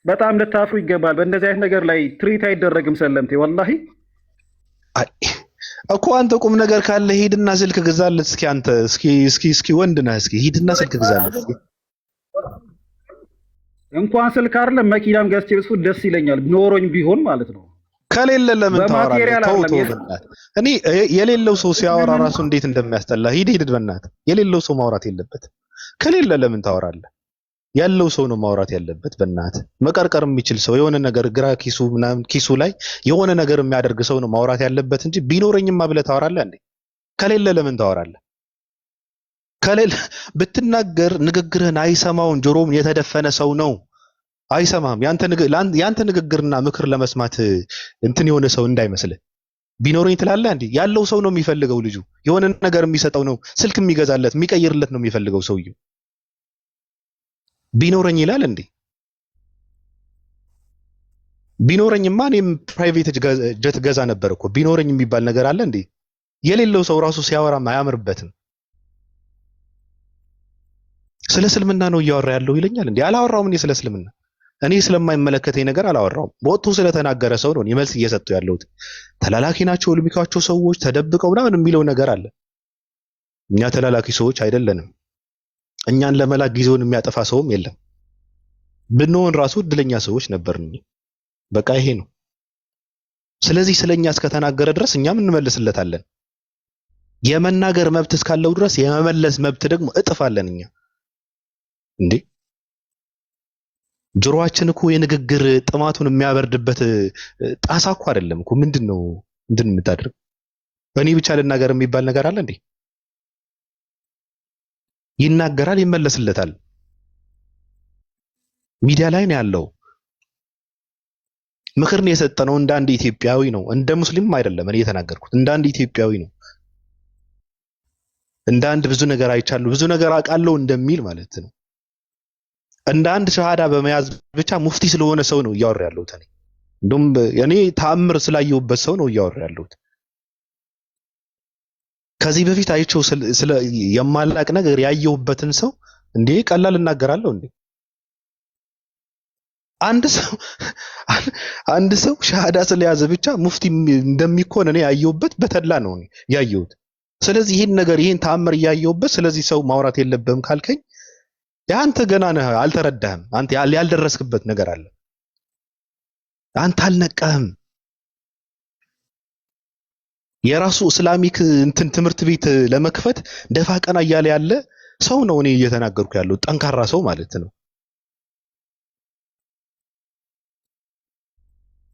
በጣም ልታፍሩ ይገባል። በእንደዚህ አይነት ነገር ላይ ትሪት አይደረግም። ሰለምቴ ወላሂ እኮ አንተ ቁም ነገር ካለ ሂድና ስልክ ግዛለት። እስኪ አንተ እስኪ ወንድ ነህ። እስኪ ሂድና ስልክ ግዛለት። እንኳን ስልክ አይደለም መኪናም ገዝቼ ብሱ ደስ ይለኛል፣ ኖሮኝ ቢሆን ማለት ነው። ከሌለ ለምን ታወራለህ? ተው በእናትህ። እኔ የሌለው ሰው ሲያወራ ራሱ እንዴት እንደሚያስጠላ። ሂድ በእናትህ። የሌለው ሰው ማውራት የለበት። ከሌለ ለምን ታወራለህ? ያለው ሰው ነው ማውራት ያለበት። በእናትህ መቀርቀር የሚችል ሰው የሆነ ነገር ግራ ኪሱ ላይ የሆነ ነገር የሚያደርግ ሰው ነው ማውራት ያለበት እንጂ ቢኖረኝማ ብለህ ታወራለህ እንዴ? ከሌለ ለምን ታወራለህ? ከሌለ ብትናገር ንግግርህን አይሰማውን ጆሮም የተደፈነ ሰው ነው አይሰማም። ያንተ ንግግርና ምክር ለመስማት እንትን የሆነ ሰው እንዳይመስልህ። ቢኖረኝ ትላለህ እንዴ? ያለው ሰው ነው የሚፈልገው። ልጁ የሆነ ነገር የሚሰጠው ነው፣ ስልክ የሚገዛለት የሚቀይርለት ነው የሚፈልገው ሰውየው። ቢኖረኝ ይላል እንዴ? ቢኖረኝማ እኔም ፕራይቬት ጀት ገዛ ነበር እኮ። ቢኖረኝ የሚባል ነገር አለ እንዴ? የሌለው ሰው ራሱ ሲያወራም አያምርበትም። ስለ እስልምና ነው እያወራ ያለው ይለኛል እንዴ? አላወራውም። እኔ ስለ እስልምና ስለማይመለከተኝ ነገር አላወራውም። ወጥቶ ስለተናገረ ሰው ነው መልስ እየሰጠው ያለሁት። ተላላኪ ናቸው ልሚካቸው ሰዎች ተደብቀው ምናምን የሚለው ነገር አለ። እኛ ተላላኪ ሰዎች አይደለንም። እኛን ለመላክ ጊዜውን የሚያጠፋ ሰውም የለም። ብንሆን ራሱ እድለኛ ሰዎች ነበርን። በቃ ይሄ ነው። ስለዚህ ስለኛ እስከተናገረ ድረስ እኛም እንመልስለታለን። የመናገር መብት እስካለው ድረስ የመመለስ መብት ደግሞ እጥፍ አለን እኛ። እንዴ ጆሮአችን እኮ የንግግር ጥማቱን የሚያበርድበት ጣሳ እኮ አይደለም እኮ። ምንድነው የምታደርግ? እኔ ብቻ ልናገር የሚባል ነገር አለ እንዴ? ይናገራል፣ ይመለስለታል። ሚዲያ ላይ ነው ያለው። ምክር ነው የሰጠነው እንደ አንድ ኢትዮጵያዊ ነው፣ እንደ ሙስሊም አይደለም። እኔ የተናገርኩት እንደ አንድ ኢትዮጵያዊ ነው። እንደ አንድ ብዙ ነገር አይቻለሁ፣ ብዙ ነገር አውቃለሁ እንደሚል ማለት ነው። እንደ አንድ ሸሃዳ በመያዝ ብቻ ሙፍቲ ስለሆነ ሰው ነው እያወራ ያለሁት እኔ። እንደውም እኔ ተአምር ስላየሁበት ሰው ነው እያወራ ያለሁት። ከዚህ በፊት አይቼው ስለ የማላቅ ነገር ያየሁበትን ሰው እንዴ ቀላል እናገራለሁ እንዴ? አንድ ሰው ሸሃዳ ስለያዘ ብቻ ሙፍቲ እንደሚኮን እኔ ያየሁበት በተድላ ነው ያየሁት። ስለዚህ ይሄን ተአምር እያየሁበት ስለዚህ ሰው ማውራት የለብህም ካልከኝ ያንተ ገና ነህ፣ አልተረዳህም። አንተ ያልደረስክበት ነገር አለ። አንተ አልነቃህም። የራሱ እስላሚክ ትምህርት ቤት ለመክፈት ደፋ ቀና እያለ ያለ ሰው ነው እኔ እየተናገርኩ ያለው፣ ጠንካራ ሰው ማለት ነው።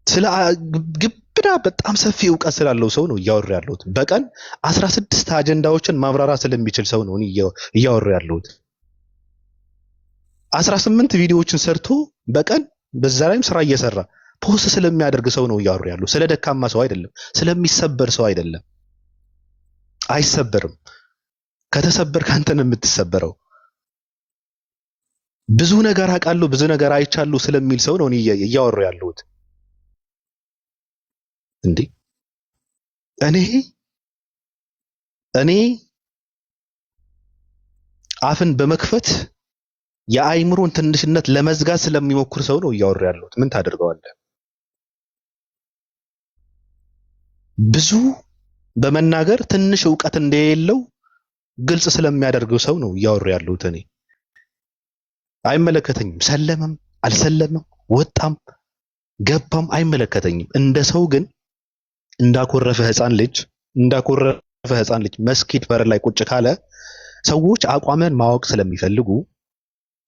ስለ ግብዳ በጣም ሰፊ ዕውቀት ስላለው ሰው ነው እያወራ ያለሁት። በቀን 16 አጀንዳዎችን ማብራራት ስለሚችል ሰው ነው እኔ እያወራ ያለሁት። 18 ቪዲዮዎችን ሰርቶ በቀን በዛ ላይም ስራ እየሰራ ፖስት ስለሚያደርግ ሰው ነው እያወራ ያለው። ስለ ደካማ ሰው አይደለም፣ ስለሚሰበር ሰው አይደለም። አይሰበርም። ከተሰበር ካንተ ነው የምትሰበረው። ብዙ ነገር አውቃለሁ፣ ብዙ ነገር አይቻለሁ ስለሚል ሰው ነው እኔ እያወራ ያለሁት። እንዴ እኔ አፍን በመክፈት የአይምሮን ትንሽነት ለመዝጋት ስለሚሞክር ሰው ነው እያወራ ያለሁት። ምን ታደርገዋለህ? ብዙ በመናገር ትንሽ ዕውቀት እንደሌለው ግልጽ ስለሚያደርገው ሰው ነው እያወራ ያለሁት እኔ። አይመለከተኝም። ሰለመም አልሰለመም ወጣም ገባም አይመለከተኝም። እንደ ሰው ግን እንዳኮረፈ ህፃን ልጅ መስጊድ በር ላይ ቁጭ ካለ ሰዎች አቋምን ማወቅ ስለሚፈልጉ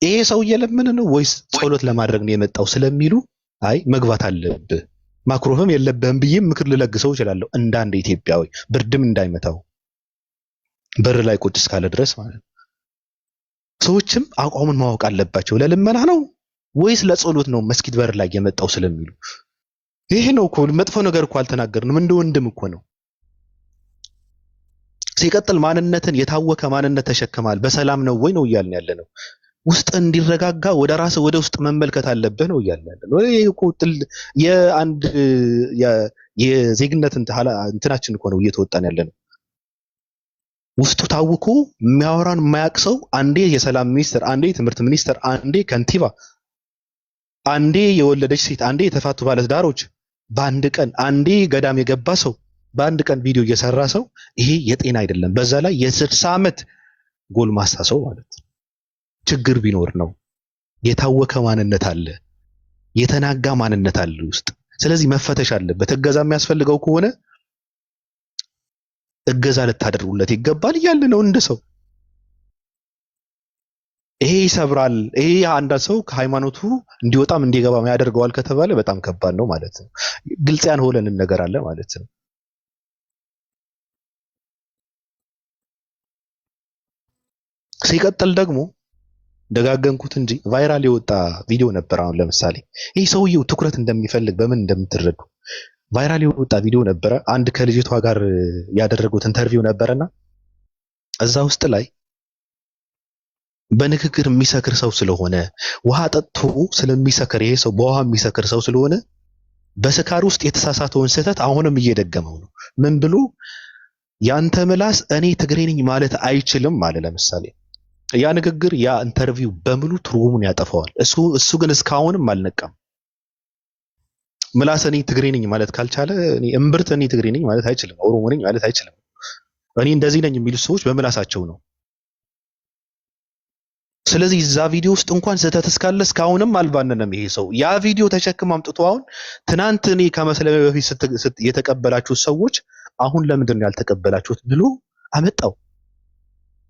ይሄ ሰው እየለመነ ነው ወይስ ጸሎት ለማድረግ ነው የመጣው ስለሚሉ አይ መግባት አለብህ ማክሮፍም የለብህም ብዬ ምክር ልለግሰው እችላለሁ። እንደ አንድ ኢትዮጵያዊ ብርድም እንዳይመታው በር ላይ ቁጭ እስካለ ድረስ ማለት ነው። ሰዎችም አቋሙን ማወቅ አለባቸው። ለልመና ነው ወይስ ለጸሎት ነው መስጊድ በር ላይ የመጣው ስለሚሉ ይሄ ነው እኮ። መጥፎ ነገር እኮ አልተናገርንም፣ እንደ ወንድም እኮ ነው። ሲቀጥል ማንነትን የታወከ ማንነት ተሸክማል በሰላም ነው ወይ ነው እያልን ያለ ነው። ውስጥ እንዲረጋጋ ወደ ራስ ወደ ውስጥ መመልከት አለብህ ነው እያልን ያለ ነው። ይሄ እኮ የአንድ የዜግነት እንትናችን እኮ ነው እየተወጣን ያለ ነው። ውስጡ ታውኮ የሚያወራን የማያውቅ ሰው አንዴ የሰላም ሚኒስትር፣ አንዴ የትምህርት ሚኒስትር፣ አንዴ ከንቲባ፣ አንዴ የወለደች ሴት፣ አንዴ የተፋቱ ባለትዳሮች በአንድ ቀን አንዴ ገዳም የገባ ሰው በአንድ ቀን ቪዲዮ እየሰራ ሰው ይሄ የጤና አይደለም። በዛ ላይ የ60 ዓመት ጎልማሳ ሰው ማለት ነው። ችግር ቢኖር ነው። የታወከ ማንነት አለ፣ የተናጋ ማንነት አለ ውስጥ። ስለዚህ መፈተሽ አለበት። እገዛ የሚያስፈልገው ከሆነ እገዛ ልታደርጉለት ይገባል እያለ ነው እንደ ሰው። ይሄ ይሰብራል። ይሄ አንድ ሰው ከሃይማኖቱ እንዲወጣም እንዲገባም ያደርገዋል ከተባለ በጣም ከባድ ነው ማለት ነው። ግልጽ ያልሆነን ነገር አለ ማለት ነው። ሲቀጥል ደግሞ ደጋገምኩት እንጂ ቫይራል የወጣ ቪዲዮ ነበር። አሁን ለምሳሌ ይህ ሰውየው ትኩረት እንደሚፈልግ በምን እንደምትረዱ ቫይራል የወጣ ቪዲዮ ነበረ። አንድ ከልጅቷ ጋር ያደረጉት ኢንተርቪው ነበረና እዛ ውስጥ ላይ በንግግር የሚሰክር ሰው ስለሆነ ውሃ ጠጥቶ ስለሚሰክር ይሄ ሰው በውሃ የሚሰክር ሰው ስለሆነ በስካር ውስጥ የተሳሳተውን ስህተት አሁንም እየደገመው ነው። ምን ብሎ ያንተ ምላስ እኔ ትግሬ ነኝ ማለት አይችልም ማለት ለምሳሌ ያ ንግግር ያ ኢንተርቪው በሙሉ ትርጉሙን ያጠፋዋል። እሱ ግን እስካሁንም አልነቃም። ምላስ እኔ ትግሬ ነኝ ማለት ካልቻለ እኔ እምብርት እኔ ትግሬ ነኝ ማለት አይችልም፣ ኦሮሞ ነኝ ማለት አይችልም። እኔ እንደዚህ ነኝ የሚሉ ሰዎች በምላሳቸው ነው። ስለዚህ እዛ ቪዲዮ ውስጥ እንኳን ስህተት እስካለ እስካሁንም አልባነንም። ይሄ ሰው ያ ቪዲዮ ተሸክም አምጥቶ አሁን ትናንት እኔ ከመስለሜ በፊት የተቀበላችሁት ሰዎች አሁን ለምንድን ነው ያልተቀበላችሁት ብሎ አመጣው።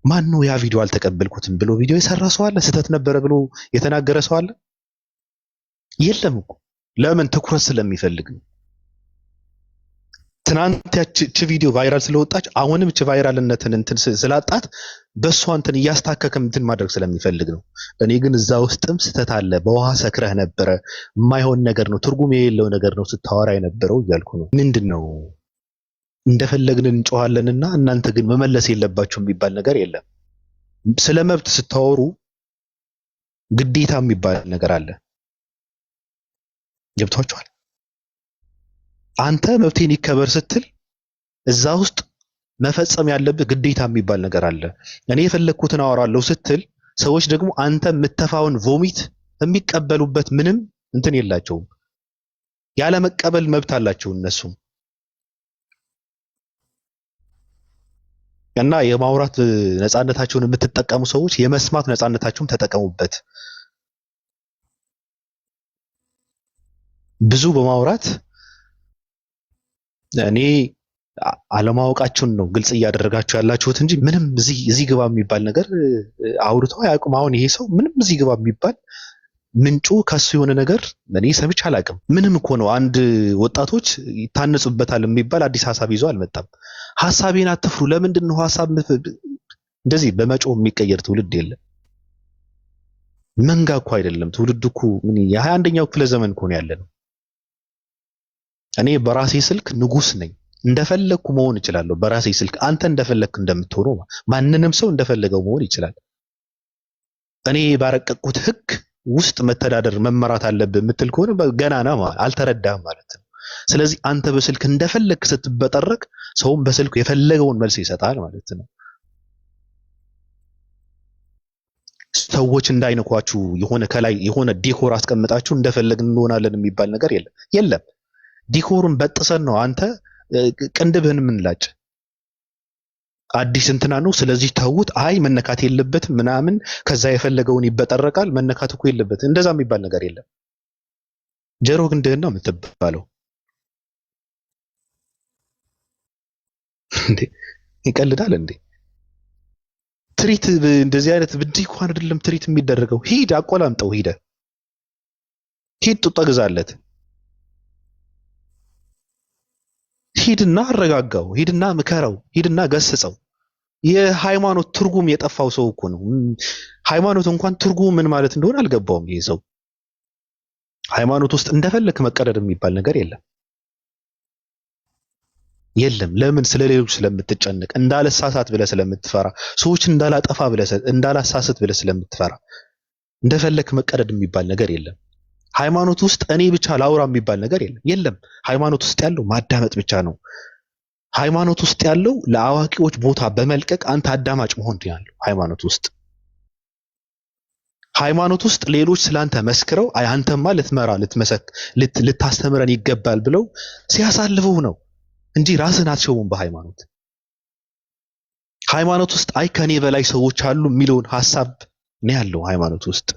ማን ነው ያ ቪዲዮ አልተቀበልኩትም ብሎ ቪዲዮ የሰራ ሰው አለ? ስህተት ነበረ ብሎ የተናገረ ሰው አለ? የለም እኮ። ለምን? ትኩረት ስለሚፈልግ ነው። ትናንት ያቺ ቪዲዮ ቫይራል ስለወጣች አሁንም እቺ ቫይራልነትን እንትን ስላጣት በሷ እንትን እያስታከከም እንትን ማድረግ ስለሚፈልግ ነው። እኔ ግን እዛ ውስጥም ስህተት አለ፣ በውሃ ሰክረህ ነበረ፣ የማይሆን ነገር ነው፣ ትርጉም የሌለው ነገር ነው ስታወራ የነበረው እያልኩ ነው። ምንድን ነው እንደፈለግን እንጮሃለንና እናንተ ግን መመለስ የለባችሁም የሚባል ነገር የለም። ስለ መብት ስታወሩ ግዴታ የሚባል ነገር አለ። ገብቷችኋል? አንተ መብቴን ይከበር ስትል እዛ ውስጥ መፈጸም ያለብህ ግዴታ የሚባል ነገር አለ። እኔ የፈለግኩትን አወራለሁ ስትል ሰዎች ደግሞ አንተ የምተፋውን ቮሚት የሚቀበሉበት ምንም እንትን የላቸውም። ያለ መቀበል መብት አላቸው እነሱም። እና የማውራት ነፃነታቸውን የምትጠቀሙ ሰዎች የመስማት ነፃነታቸውን ተጠቀሙበት። ብዙ በማውራት እኔ አለማወቃችሁን ነው ግልጽ እያደረጋችሁ ያላችሁት እንጂ ምንም እዚህ ግባ የሚባል ነገር አውርተው አያውቁም። አሁን ይሄ ሰው ምንም እዚህ ግባ የሚባል ምንጩ ከሱ የሆነ ነገር እኔ ሰምቼ አላውቅም። ምንም እኮ ነው። አንድ ወጣቶች ይታነጹበታል የሚባል አዲስ ሀሳብ ይዞ አልመጣም። ሀሳቤን አትፍሩ። ለምንድን ነው ሀሳብ እንደዚህ በመጮህ የሚቀየር ትውልድ የለም። መንጋ እኮ አይደለም ትውልድ እኮ ምን የ21ኛው ክፍለ ዘመን እኮ ነው ያለነው። እኔ በራሴ ስልክ ንጉስ ነኝ። እንደፈለግኩ መሆን እችላለሁ በራሴ ስልክ። አንተ እንደፈለግክ እንደምትሆነው ማንንም ሰው እንደፈለገው መሆን ይችላል። እኔ ባረቀቅኩት ህግ ውስጥ መተዳደር መመራት አለብህ የምትል ከሆነ ገና ነው አልተረዳህም ማለት ነው። ስለዚህ አንተ በስልክ እንደፈለግክ ስትበጠረቅ ሰውም በስልኩ የፈለገውን መልስ ይሰጣል ማለት ነው። ሰዎች እንዳይነኳችሁ የሆነ ከላይ የሆነ ዲኮር አስቀምጣችሁ እንደፈለግን እንሆናለን የሚባል ነገር የለም። ዲኮሩን በጥሰን ነው አንተ ቅንድብህን ምንላጭ አዲስ እንትና ነው ስለዚህ ተውት፣ አይ መነካት የለበትም ምናምን፣ ከዛ የፈለገውን ይበጠረቃል። መነካት እኮ የለበትም እንደዛ የሚባል ነገር የለም። ጀሮ ግንድህን ነው የምትባለው። እንዴ ይቀልዳል እንዴ? ትሪት እንደዚህ አይነት ብድይ እንኳን አይደለም ትሪት የሚደረገው። ሂድ አቆላምጠው፣ ሂድ ጡጣ ግዛለት፣ ሂድና አረጋጋው፣ ሂድና ምከረው፣ ሂድና ገስጸው። የሃይማኖት ትርጉም የጠፋው ሰው እኮ ነው። ሃይማኖት እንኳን ትርጉም ምን ማለት እንደሆነ አልገባውም ይሄ ሰው። ሃይማኖት ውስጥ እንደፈለክ መቀደድ የሚባል ነገር የለም። ለምን? ስለሌሎች ስለምትጨነቅ፣ እንዳልሳሳት ብለህ ስለምትፈራ፣ ሰዎች እንዳላጠፋ ብለህ እንዳላሳስት ብለህ ስለምትፈራ እንደፈለክ መቀደድ የሚባል ነገር የለም። ሃይማኖት ውስጥ እኔ ብቻ ላውራ የሚባል ነገር የለም። ሃይማኖት ውስጥ ያለው ማዳመጥ ብቻ ነው። ሃይማኖት ውስጥ ያለው ለአዋቂዎች ቦታ በመልቀቅ አንተ አዳማጭ መሆን ያለው ሃይማኖት ውስጥ። ሃይማኖት ውስጥ ሌሎች ስላንተ መስክረው አይ አንተማ ልትመራ ልታስተምረን ይገባል ብለው ሲያሳልፈው ነው እንጂ ራስን አትሸውም በሃይማኖት። ሃይማኖት ውስጥ አይ ከኔ በላይ ሰዎች አሉ የሚለውን ሐሳብ ነው ያለው ሃይማኖት ውስጥ።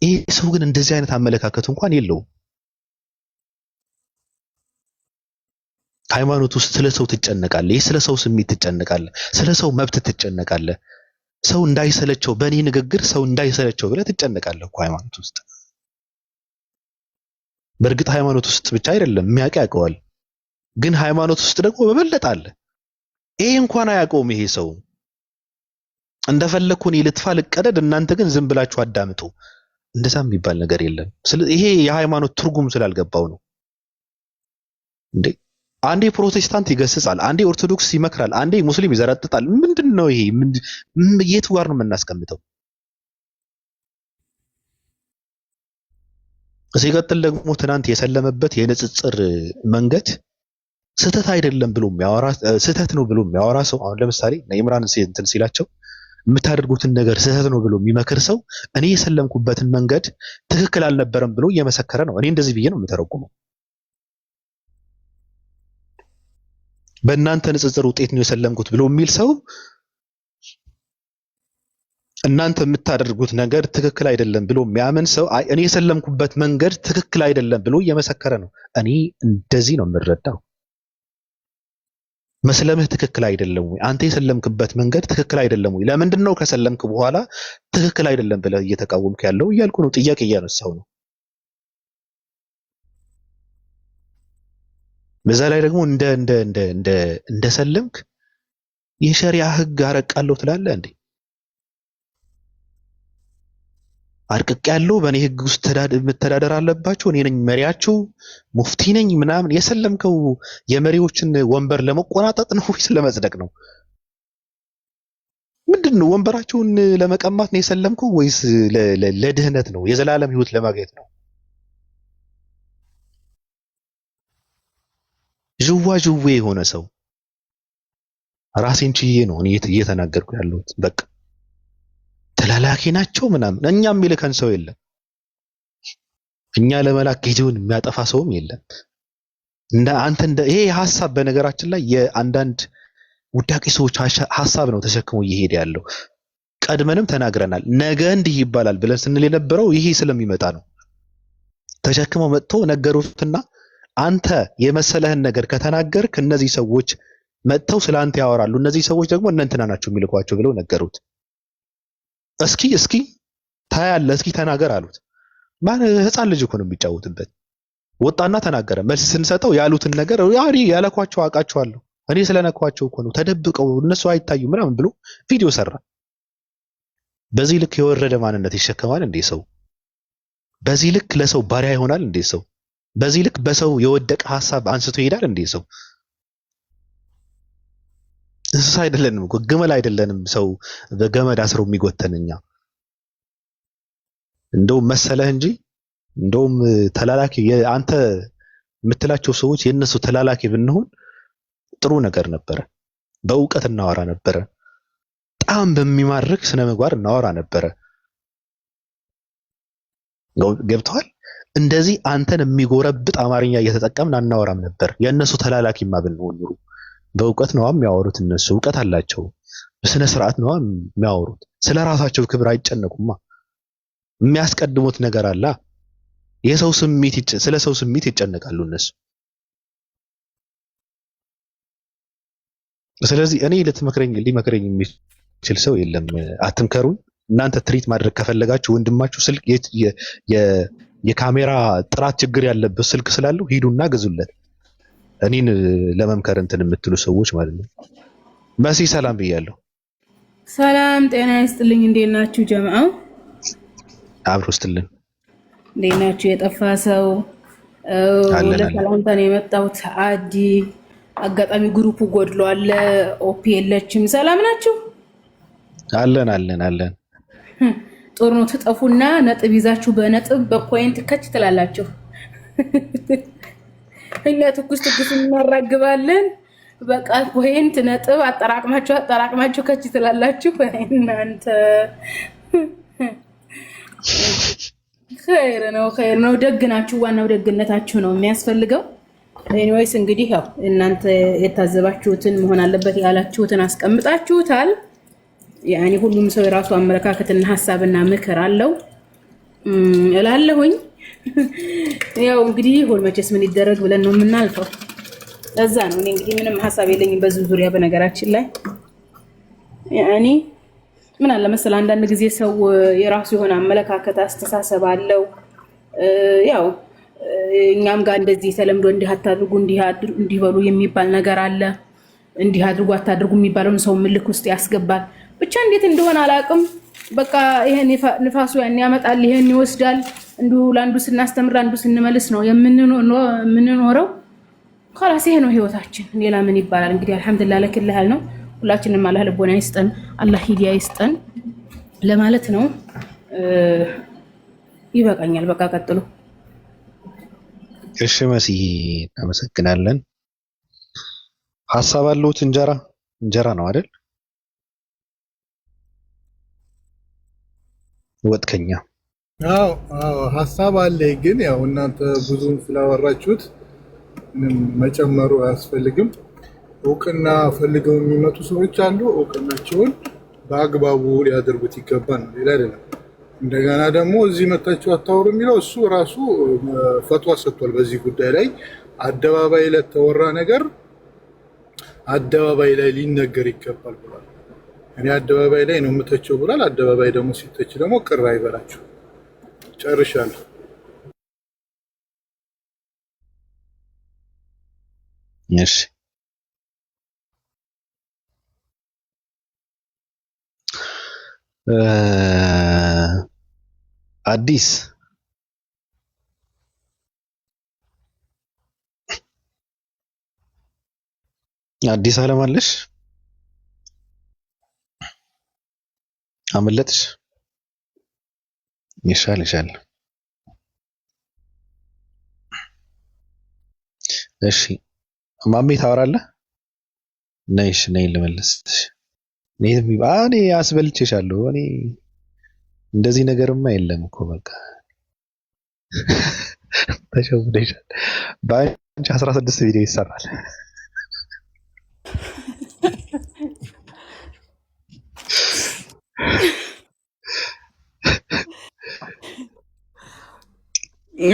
ይሄ ሰው ግን እንደዚህ አይነት አመለካከት እንኳን የለውም። ሃይማኖት ውስጥ ስለ ሰው ትጨነቃለህ፣ ስለ ሰው ስሜት ትጨነቃለህ፣ ስለ ሰው መብት ትጨነቃለህ። ሰው እንዳይሰለቸው በእኔ ንግግር ሰው እንዳይሰለቸው ብለህ ትጨነቃለህ እኮ ሃይማኖት ውስጥ። በእርግጥ ሃይማኖት ውስጥ ብቻ አይደለም የሚያውቅ ያውቀዋል፣ ግን ሃይማኖት ውስጥ ደግሞ በበለጠ አለ። ይሄ እንኳን አያውቀውም ይሄ ሰው። እንደፈለኩ እኔ ልጥፋ ልቀደድ፣ እናንተ ግን ዝም ብላችሁ አዳምጡ። እንደዛ የሚባል ነገር የለም። ይሄ የሃይማኖት ትርጉም ስላልገባው ነው እንዴ። አንዴ ፕሮቴስታንት ይገስጻል፣ አንዴ ኦርቶዶክስ ይመክራል፣ አንዴ ሙስሊም ይዘረጥጣል። ምንድነው ይሄ? የቱ ጋር ነው የምናስቀምጠው? ሲቀጥል ደግሞ ትናንት የሰለመበት የንጽጽር መንገድ ስህተት አይደለም ብሎ የሚያወራ ስህተት ነው ብሎ የሚያወራ ሰው አሁን ለምሳሌ ኢምራን እንትን ሲላቸው የምታደርጉትን ነገር ስህተት ነው ብሎ የሚመክር ሰው እኔ የሰለምኩበትን መንገድ ትክክል አልነበረም ብሎ እየመሰከረ ነው። እኔ እንደዚህ ብዬ ነው የምተረጉመው። በእናንተ ንጽጽር ውጤት ነው የሰለምኩት ብሎ የሚል ሰው እናንተ የምታደርጉት ነገር ትክክል አይደለም ብሎ የሚያምን ሰው እኔ የሰለምኩበት መንገድ ትክክል አይደለም ብሎ እየመሰከረ ነው። እኔ እንደዚህ ነው የምረዳው። መስለምህ ትክክል አይደለም ወይ? አንተ የሰለምክበት መንገድ ትክክል አይደለም ወይ? ለምንድን ነው ከሰለምክ በኋላ ትክክል አይደለም ብለህ እየተቃወምክ ያለው እያልኩ ነው። ጥያቄ እያነሳው ነው። በዛ ላይ ደግሞ እንደሰለምክ የሸሪዓ ህግ አረቃለሁ ትላለህ እንዴ? አርቅቅ ያለው በእኔ ህግ ውስጥ መተዳደር አለባቸው። እኔ ነኝ መሪያቸው፣ ሙፍቲ ነኝ ምናምን። የሰለምከው የመሪዎችን ወንበር ለመቆናጠጥ ነው ወይስ ለመጽደቅ ነው? ምንድን ነው? ወንበራቸውን ለመቀማት ነው የሰለምከው ወይስ ለድህነት ነው? የዘላለም ህይወት ለማግኘት ነው? ዥዌ የሆነ ሰው ራሴን ችዬ ነው እኔ እየተናገርኩ ያለሁት። በቃ ተላላኪ ናቸው ምናምን። እኛ የሚልከን ሰው የለም። እኛ ለመላክ ጊዜውን የሚያጠፋ ሰውም የለም። ይሄ ሐሳብ በነገራችን ላይ የአንዳንድ ውዳቂ ሰዎች ሐሳብ ነው ተሸክሞ እየሄደ ያለው። ቀድመንም ተናግረናል። ነገ እንዲህ ይባላል ብለን ስንል የነበረው ይሄ ስለሚመጣ ነው። ተሸክመው መጥቶ ነገሩትና አንተ የመሰለህን ነገር ከተናገርክ እነዚህ ሰዎች መጥተው ስላንተ ያወራሉ። እነዚህ ሰዎች ደግሞ እነ እንትና ናቸው የሚልኳቸው ብለው ነገሩት። እስኪ ታያለህ፣ እስኪ ተናገር አሉት። ማን ህፃን ልጅ እኮ ነው የሚጫወትበት። ወጣና ተናገረ። መልስ ስንሰጠው ያሉትን ነገር ያለኳቸው አውቃቸዋለሁ፣ እኔ ስለነኳቸው እኮ ነው፣ ተደብቀው እነሱ አይታዩ ምናምን ብሎ ቪዲዮ ሰራ። በዚህ ልክ የወረደ ማንነት ይሸከማል እንዴ ሰው? በዚህ ልክ ለሰው ባሪያ ይሆናል እንዴ ሰው? በዚህ ልክ በሰው የወደቀ ሐሳብ አንስቶ ይሄዳል እንዴ ሰው? እንስሳ አይደለንም እኮ ግመል አይደለንም። ሰው በገመድ አስሮ የሚጎተን እኛ እንደውም መሰለህ እንጂ እንደውም ተላላኪ አንተ የምትላቸው ሰዎች የነሱ ተላላኪ ብንሆን ጥሩ ነገር ነበረ። በእውቀት እናወራ ነበረ። በጣም በሚማርክ ስነ ምግባር እናወራ ነበረ። ገብተዋል። እንደዚህ አንተን የሚጎረብጥ አማርኛ እየተጠቀምን አናወራም ነበር። የነሱ ተላላኪማ ብንሆን ኑሩ። በእውቀት ነው የሚያወሩት። እነሱ እውቀት አላቸው። በስነ ስርዓት ነው የሚያወሩት። ስለ ራሳቸው ክብር አይጨነቁማ። የሚያስቀድሙት ነገር አለ። የሰው ስሜት ስለ ሰው ስሜት ይጨነቃሉ እነሱ። ስለዚህ እኔ ሊመክረኝ የሚችል ሰው የለም። አትምከሩኝ። እናንተ ትሪት ማድረግ ከፈለጋችሁ ወንድማችሁ ስልክ የካሜራ ጥራት ችግር ያለበት ስልክ ስላለው ሂዱና ግዙለት። እኔን ለመምከር እንትን የምትሉ ሰዎች ማለት ነው። መሲ ሰላም ብያለሁ። ሰላም ጤና ይስጥልኝ። እንዴት ናችሁ ጀማዓ? አብሮ ስትልን እንዴት ናችሁ? የጠፋ ሰው ለሰላምታ ነው የመጣሁት። አዲ አጋጣሚ ግሩፑ ጎድሏል። ኦፒ የለችም። ሰላም ናችሁ? አለን። ጦር ነው። ትጠፉና ነጥብ ይዛችሁ በነጥብ በፖይንት ከች ትላላችሁ። እኛ ትኩስ እናራግባለን። በቃ ፖይንት ነጥብ አጠራቅማችሁ ከች ትላላችሁ። እናንተ ኸይር ነው። ደግ ናችሁ። ዋናው ደግነታችሁ ነው የሚያስፈልገው። ኤኒዌይስ እንግዲህ ያው እናንተ የታዘባችሁትን መሆን አለበት ያላችሁትን አስቀምጣችሁታል። ያኔ ሁሉም ሰው የራሱ አመለካከትና ሐሳብና ምክር አለው እላለሁኝ። ያው እንግዲህ ሆልመቼስ ምን ይደረግ ብለን ነው የምናልፈው። ለዛ ነው እኔ እንግዲህ ምንም ሐሳብ የለኝም በዚህ ዙሪያ። በነገራችን ላይ ያኔ ምን አለ መሰለህ አንዳንድ ጊዜ ሰው የራሱ የሆነ አመለካከት አስተሳሰብ አለው። ያው እኛም ጋር እንደዚህ ተለምዶ እንዲህ አታድርጉ እንዲህ በሉ የሚባል ነገር አለ። እንዲህ አድርጉ አታድርጉ የሚባለውን ሰው ምልክ ውስጥ ያስገባል። ብቻ እንዴት እንደሆነ አላውቅም። በቃ ይሄን ንፋሱ ያን ያመጣል፣ ይሄን ይወስዳል። እንዲሁ ለአንዱ ስናስተምር አንዱ ስንመልስ ነው የምንኖረው። خلاص ይሄ ነው ህይወታችን። ሌላ ምን ይባላል እንግዲህ። አልহামዱሊላህ ለክል ያህል ነው። ሁላችንም አላህ ልቦና ይስጠን፣ አላህ ሂዳያ ይስጠን ለማለት ነው። ይበቃኛል። በቃ ቀጥሉ። እሺ መሲ እናመሰግናለን። ሐሳብ አለውት እንጀራ ነው አይደል? ወጥከኛ አዎ ሐሳብ አለ። ግን ያው እናንተ ብዙም ስላወራችሁት ምንም መጨመሩ አያስፈልግም። እውቅና ፈልገው የሚመጡ ሰዎች አሉ። እውቅናቸውን በአግባቡ ሊያደርጉት ይገባል ነው፣ ሌላ አይደለም። እንደገና ደግሞ እዚህ መታችሁ አታወሩ የሚለው እሱ ራሱ ፈትዋ ሰጥቷል በዚህ ጉዳይ ላይ። አደባባይ ላይ ተወራ ነገር አደባባይ ላይ ሊነገር ይገባል ብሏል። እኔ አደባባይ ላይ ነው የምተቸው ብሏል። አደባባይ ደግሞ ሲተች ደግሞ ቅር አይበላችሁ። ጨርሻለሁ። እሺ አዲስ አዲስ አለም አለሽ? አመለጥሽ? ይሻል። እሺ ማሜ ታወራለህ? ነይ ልመልስሽ። እኔ አስበልቼሻለሁ። እኔ እንደዚህ ነገርማ የለም እኮ በቃ ተሸውደሻል። በአንቺ 16 ቪዲዮ ይሰራል።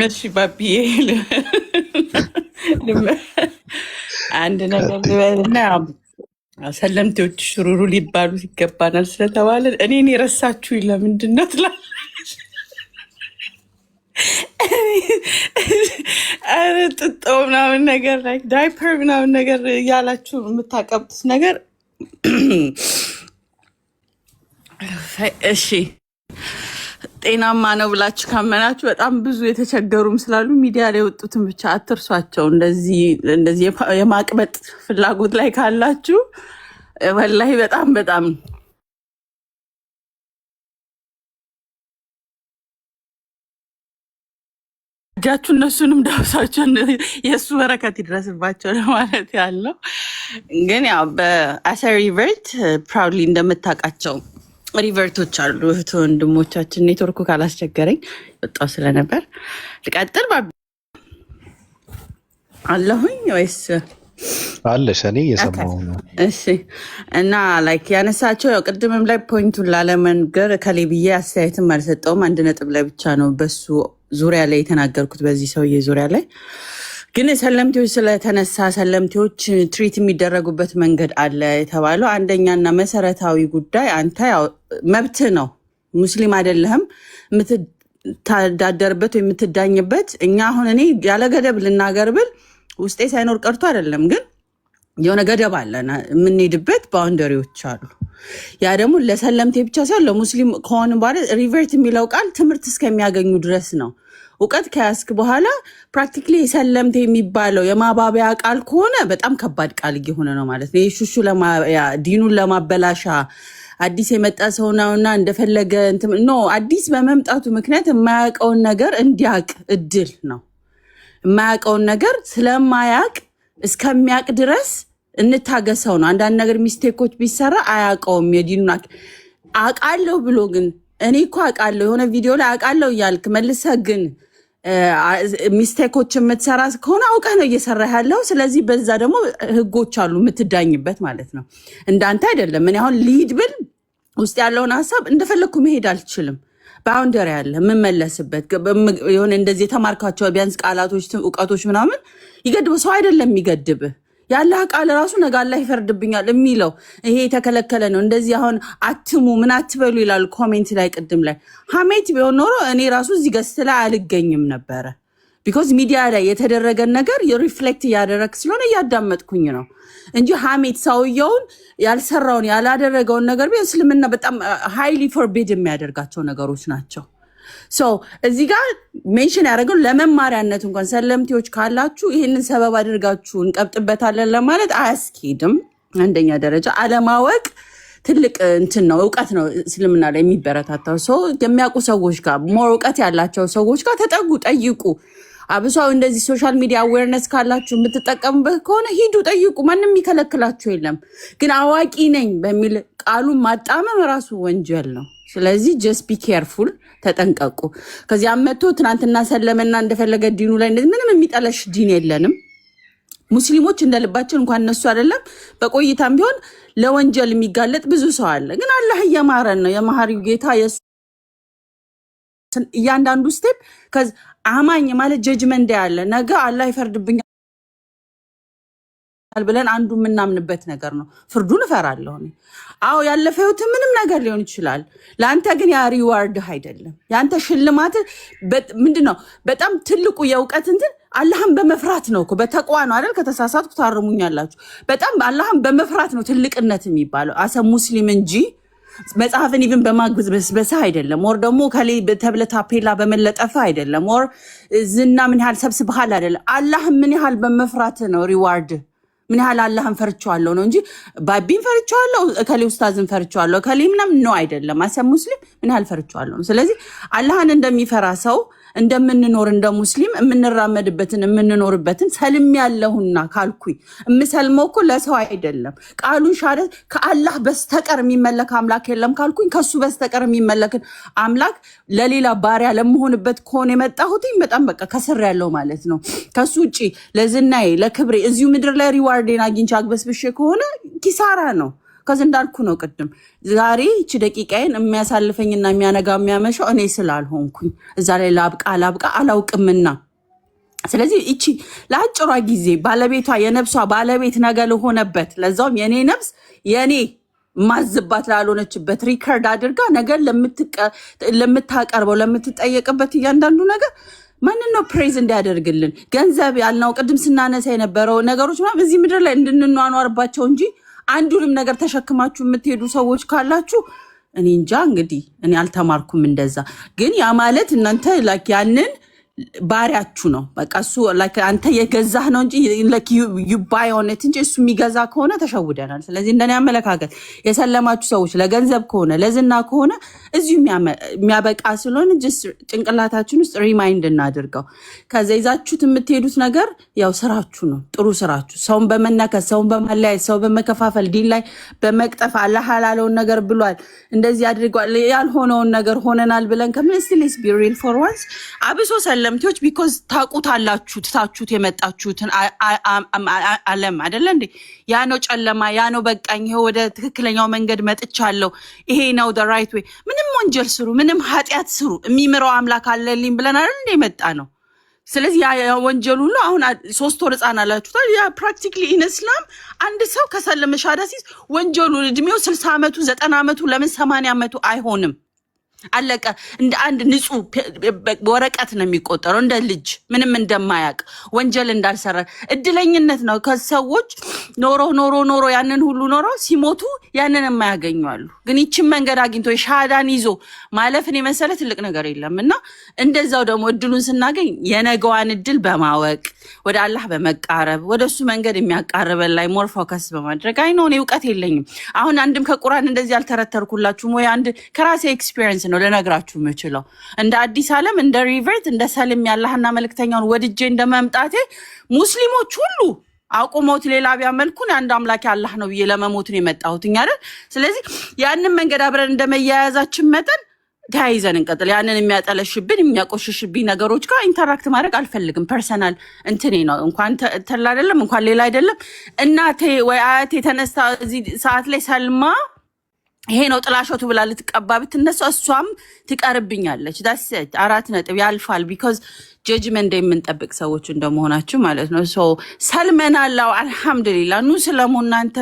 እሺ ባቢዬ አንድ ነገር ልበልና ሰለምቴዎች ሽሩሩ ሊባሉ ይገባናል ስለተባለ እኔን የረሳችሁ ለምንድን ነው ትላለች? ኧረ ጥጦ ምናምን ነገር ላይ ዳይፐር ምናምን ነገር እያላችሁ የምታቀብጡት ነገር እሺ ጤናማ ነው ብላችሁ ካመናችሁ በጣም ብዙ የተቸገሩም ስላሉ ሚዲያ ላይ የወጡትን ብቻ አትርሷቸው። እንደዚህ የማቅበጥ ፍላጎት ላይ ካላችሁ ወላሂ በጣም እጃችሁ እነሱንም ዳብሳቸው የእሱ በረከት ይድረስባቸው ለማለት ያለው። ግን ያው በአሰ ሪቨርት ፕራውድሊ እንደምታውቃቸው ሪቨርቶች አሉ እህት ወንድሞቻችን። ኔትወርኩ ካላስቸገረኝ ወጣው ስለነበር ልቀጥል። አለሁኝ ወይስ አለሽ? እኔ እየሰማሁ ነው። እሺ እና ላይክ ያነሳቸው ያው ቅድምም ላይ ፖይንቱን ላለመንገር ከሌ ብዬ አስተያየትም አልሰጠውም። አንድ ነጥብ ላይ ብቻ ነው በሱ ዙሪያ ላይ የተናገርኩት፣ በዚህ ሰውዬ ዙሪያ ላይ ግን ሰለምቴዎች ስለተነሳ ሰለምቴዎች ትሪት የሚደረጉበት መንገድ አለ የተባለው አንደኛና መሰረታዊ ጉዳይ አንተ ያው መብት ነው፣ ሙስሊም አይደለህም የምትዳደርበት ወይ የምትዳኝበት። እኛ አሁን እኔ ያለ ገደብ ልናገር ብል ውስጤ ሳይኖር ቀርቶ አይደለም፣ ግን የሆነ ገደብ አለ የምንሄድበት ባውንደሪዎች አሉ። ያ ደግሞ ለሰለምቴ ብቻ ሳይሆን ለሙስሊም ከሆነ በኋላ ሪቨርት የሚለው ቃል ትምህርት እስከሚያገኙ ድረስ ነው። እውቀት ከያዝክ በኋላ ፕራክቲካሊ ሰለምቴ የሚባለው የማባቢያ ቃል ከሆነ በጣም ከባድ ቃል እየሆነ ነው ማለት ነው። የሹሹ ዲኑን ለማበላሻ አዲስ የመጣ ሰው ነውና እንደፈለገ አዲስ በመምጣቱ ምክንያት የማያውቀውን ነገር እንዲያውቅ እድል ነው። የማያውቀውን ነገር ስለማያውቅ እስከሚያውቅ ድረስ እንታገሰው ነው። አንዳንድ ነገር ሚስቴኮች ቢሰራ አያውቀውም የዲኑን አውቃለሁ ብሎ ግን እኔ እኮ አውቃለሁ የሆነ ቪዲዮ ላይ አውቃለሁ እያልክ መልሰህ ግን ሚስቴኮች የምትሰራ ከሆነ አውቀህ ነው እየሰራ ያለው። ስለዚህ በዛ ደግሞ ህጎች አሉ የምትዳኝበት ማለት ነው። እንዳንተ አይደለም። እኔ አሁን ሊድ ብል ውስጥ ያለውን ሀሳብ እንደፈለግኩ መሄድ አልችልም። ባውንደሪ ያለ የምመለስበት የሆነ እንደዚህ የተማርካቸው ቢያንስ ቃላቶች፣ እውቀቶች ምናምን ይገድብ ሰው አይደለም የሚገድብህ ያለ ቃል ራሱ ነገ አላህ ይፈርድብኛል የሚለው ይሄ የተከለከለ ነው። እንደዚህ አሁን አትሙ ምን አትበሉ ይላል ኮሜንት ላይ። ቅድም ላይ ሀሜት ቢሆን ኖሮ እኔ ራሱ እዚህ ገስት ላይ አልገኝም ነበረ። ቢኮዝ ሚዲያ ላይ የተደረገን ነገር የሪፍሌክት እያደረግ ስለሆነ እያዳመጥኩኝ ነው እንጂ ሀሜት ሰውየውን ያልሰራውን ያላደረገውን ነገር ቢሆን እስልምና በጣም ሃይሊ ፎርቢድ የሚያደርጋቸው ነገሮች ናቸው። እዚህ ጋር ሜንሽን ያደረገው ለመማሪያነት እንኳን ሰለምቴዎች ካላችሁ ይህንን ሰበብ አድርጋችሁ እንቀብጥበታለን ለማለት አያስኬድም። አንደኛ ደረጃ አለማወቅ ትልቅ እንትን ነው፣ እውቀት ነው እስልምና ላይ የሚበረታታው። የሚያውቁ ሰዎች ጋር ሞር እውቀት ያላቸው ሰዎች ጋር ተጠጉ፣ ጠይቁ። አብሶ እንደዚህ ሶሻል ሚዲያ አዌርነስ ካላችሁ የምትጠቀሙበት ከሆነ ሂዱ፣ ጠይቁ። ማንም የሚከለክላችሁ የለም። ግን አዋቂ ነኝ በሚል ቃሉን ማጣመም ራሱ ወንጀል ነው። ስለዚህ ጀስት ቢ ኬርፉል፣ ተጠንቀቁ። ከዚያም መጥቶ ትናንትና ሰለመና እንደፈለገ ዲኑ ላይ ምንም የሚጠለሽ ዲን የለንም። ሙስሊሞች እንደልባችን እንኳን እነሱ አይደለም በቆይታም ቢሆን ለወንጀል የሚጋለጥ ብዙ ሰው አለ። ግን አላህ እየማረን ነው። የመሐሪው ጌታ እያንዳንዱ ስቴፕ አማኝ ማለት ጀጅመንት ያለ ነገ አላህ ይፈርድብኛል ብለን አንዱ የምናምንበት ነገር ነው። ፍርዱን እፈራለሁ እኔ። አዎ ያለፈው ምንም ነገር ሊሆን ይችላል። ለአንተ ግን ያ ሪዋርድ አይደለም። ያንተ ሽልማት ምንድነው? በጣም ትልቁ የእውቀት እንትን አላህን በመፍራት ነው እኮ በተቋ ነው አይደል? ከተሳሳትኩ ታርሙኛላችሁ። በጣም አላህን በመፍራት ነው ትልቅነት የሚባለው አሰ ሙስሊም እንጂ መጽሐፍን ኢቭን በማግበስበስ አይደለም። ወር ደግሞ ከሌ ተብለ ታፔላ በመለጠፍ አይደለም። ወር ዝና ምን ያህል ሰብስበሃል አይደለም። አላህን ምን ያህል በመፍራት ነው ሪዋርድ። ምን ያህል አላህን ፈርቻለሁ ነው እንጂ ባቢን ፈርቻለሁ ከሌ ኡስታዝን ፈርቻለሁ ከሌ ምናምን ነው አይደለም። አሰ ሙስሊም ምን ያህል ፈርቻለሁ ነው። ስለዚህ አላህን እንደሚፈራ ሰው እንደምንኖር እንደ ሙስሊም የምንራመድበትን የምንኖርበትን ሰልም ያለሁና ካልኩኝ የምሰልመው እኮ ለሰው አይደለም። ቃሉን ሻደ ከአላህ በስተቀር የሚመለክ አምላክ የለም ካልኩኝ ከሱ በስተቀር የሚመለክን አምላክ ለሌላ ባሪያ ለመሆንበት ከሆነ የመጣሁትኝ በጣም በቃ ከስር ያለው ማለት ነው። ከሱ ውጪ ለዝናዬ ለክብሬ እዚሁ ምድር ላይ ሪዋርዴን አግኝቼ አግበስብሼ ከሆነ ኪሳራ ነው። ከዚ እንዳልኩ ነው ቅድም ዛሬ እቺ ደቂቃዬን የሚያሳልፈኝና የሚያነጋ የሚያመሻው እኔ ስላልሆንኩኝ እዛ ላይ ላብቃ አላውቅምና። ስለዚህ እቺ ለአጭሯ ጊዜ ባለቤቷ የነፍሷ ባለቤት ነገ ለሆነበት ለዛውም የኔ ነፍስ የኔ ማዝባት ላልሆነችበት ሪከርድ አድርጋ ነገር ለምታቀርበው ለምትጠየቅበት እያንዳንዱ ነገር ማንን ነው ፕሬዝ እንዲያደርግልን ገንዘብ ያልነው ቅድም ስናነሳ የነበረው ነገሮች በዚህ ምድር ላይ እንድንኗኗርባቸው እንጂ አንዱንም ነገር ተሸክማችሁ የምትሄዱ ሰዎች ካላችሁ እኔ እንጃ። እንግዲህ እኔ አልተማርኩም እንደዛ። ግን ያ ማለት እናንተ ላይክ ያንን ባሪያችሁ ነው በቃ እሱ ላይክ አንተ የገዛህ ነው እንጂ ላይክ ዩ ባይ ኦን ኢት እንጂ እሱ የሚገዛ ከሆነ ተሸውደናል። ስለዚህ እንደኔ አመለካከት የሰለማችሁ ሰዎች ለገንዘብ ከሆነ ለዝና ከሆነ እዚሁ የሚያበቃ ስለሆነ ጭንቅላታችን ውስጥ ሪማይንድ እናድርገው። ከዛ ይዛችሁት የምትሄዱት ነገር ያው ስራችሁ ነው፣ ጥሩ ስራችሁ። ሰውን በመናከስ ሰውን በማለያየት ሰው በመከፋፈል ዲን ላይ በመቅጠፍ አላህ ያላለውን ነገር ብሏል እንደዚህ አድርጓል ያልሆነውን ነገር ሆነናል ብለን ከምን እስቲ ሌትስ ቢ ሪል ፎር ዋንስ አብሶ ሰለምቲዎች ቢኮዝ ታውቁታላችሁ ትታችሁት የመጣችሁትን ዓለም አይደለ እንዴ? ያ ነው ጨለማ፣ ያ ነው በቃኝ፣ ይሄ ወደ ትክክለኛው መንገድ መጥቻለሁ፣ ይሄ ነው the right way። ምንም ወንጀል ስሩ፣ ምንም ኃጢአት ስሩ የሚምረው አምላክ አለልኝ ብለን አይደል እንደ መጣ ነው። ስለዚህ ያ ወንጀል ሁሉ አሁን 3 ወር ህፃን አላችሁታል። ያ ፕራክቲካሊ ኢን እስላም አንድ ሰው ከሰለመ ሻዳ ሲስ ወንጀሉ እድሜው 60 ዓመቱ 90 ዓመቱ ለምን 80 ዓመቱ አይሆንም? አለቀ። እንደ አንድ ንጹህ ወረቀት ነው የሚቆጠረው፣ እንደ ልጅ ምንም እንደማያውቅ ወንጀል እንዳልሰራ። እድለኝነት ነው። ከሰዎች ኖሮ ያንን ሁሉ ኖሮ ሲሞቱ ያንን የማያገኙ አሉ። ግን ይችን መንገድ አግኝቶ ሻሃዳን ይዞ ማለፍን የመሰለ ትልቅ ነገር የለም። እና እንደዛው ደግሞ እድሉን ስናገኝ የነገዋን እድል በማወቅ ወደ አላህ በመቃረብ ወደ እሱ መንገድ የሚያቃርበን ላይ ሞር ፎከስ በማድረግ አይ ነው እኔ እውቀት የለኝም አሁን አንድም ከቁርአን እንደዚህ አልተረተርኩላችሁም ወይ አንድ ከራሴ ኤክስፒሪየንስ ነው ለነግራችሁ የምችለው። እንደ አዲስ ዓለም እንደ ሪቨርት እንደ ሰልም ያላህና መልእክተኛውን ወድጄ እንደመምጣቴ ሙስሊሞች ሁሉ አቁሞት ሌላ ቢያመልኩን አንድ አምላክ አላህ ነው ብዬ ለመሞት ነው የመጣሁት አይደል? ስለዚህ ያንን መንገድ አብረን እንደመያያዛችን መጠን ተያይዘን እንቀጥል። ያንን የሚያጠለሽብን የሚያቆሽሽብኝ ነገሮች ጋር ኢንተራክት ማድረግ አልፈልግም። ፐርሰናል እንትኔ ነው። እንኳን ተላ አይደለም እንኳን ሌላ አይደለም እናቴ ወይ አያቴ ተነስታ እዚህ ሰዓት ላይ ሰልማ ይሄ ነው ጥላሸቱ ብላ ልትቀባ ብትነሳ እሷም ትቀርብኛለች። ዳስ 4 ነጥብ ያልፋል። ቢኮዝ ጀጅመንት የምንጠብቅ ሰዎች እንደመሆናችሁ ማለት ነው። ሶ ሰልመናል። አልሐምዱሊላህ ኑ ስለሙ እናንተ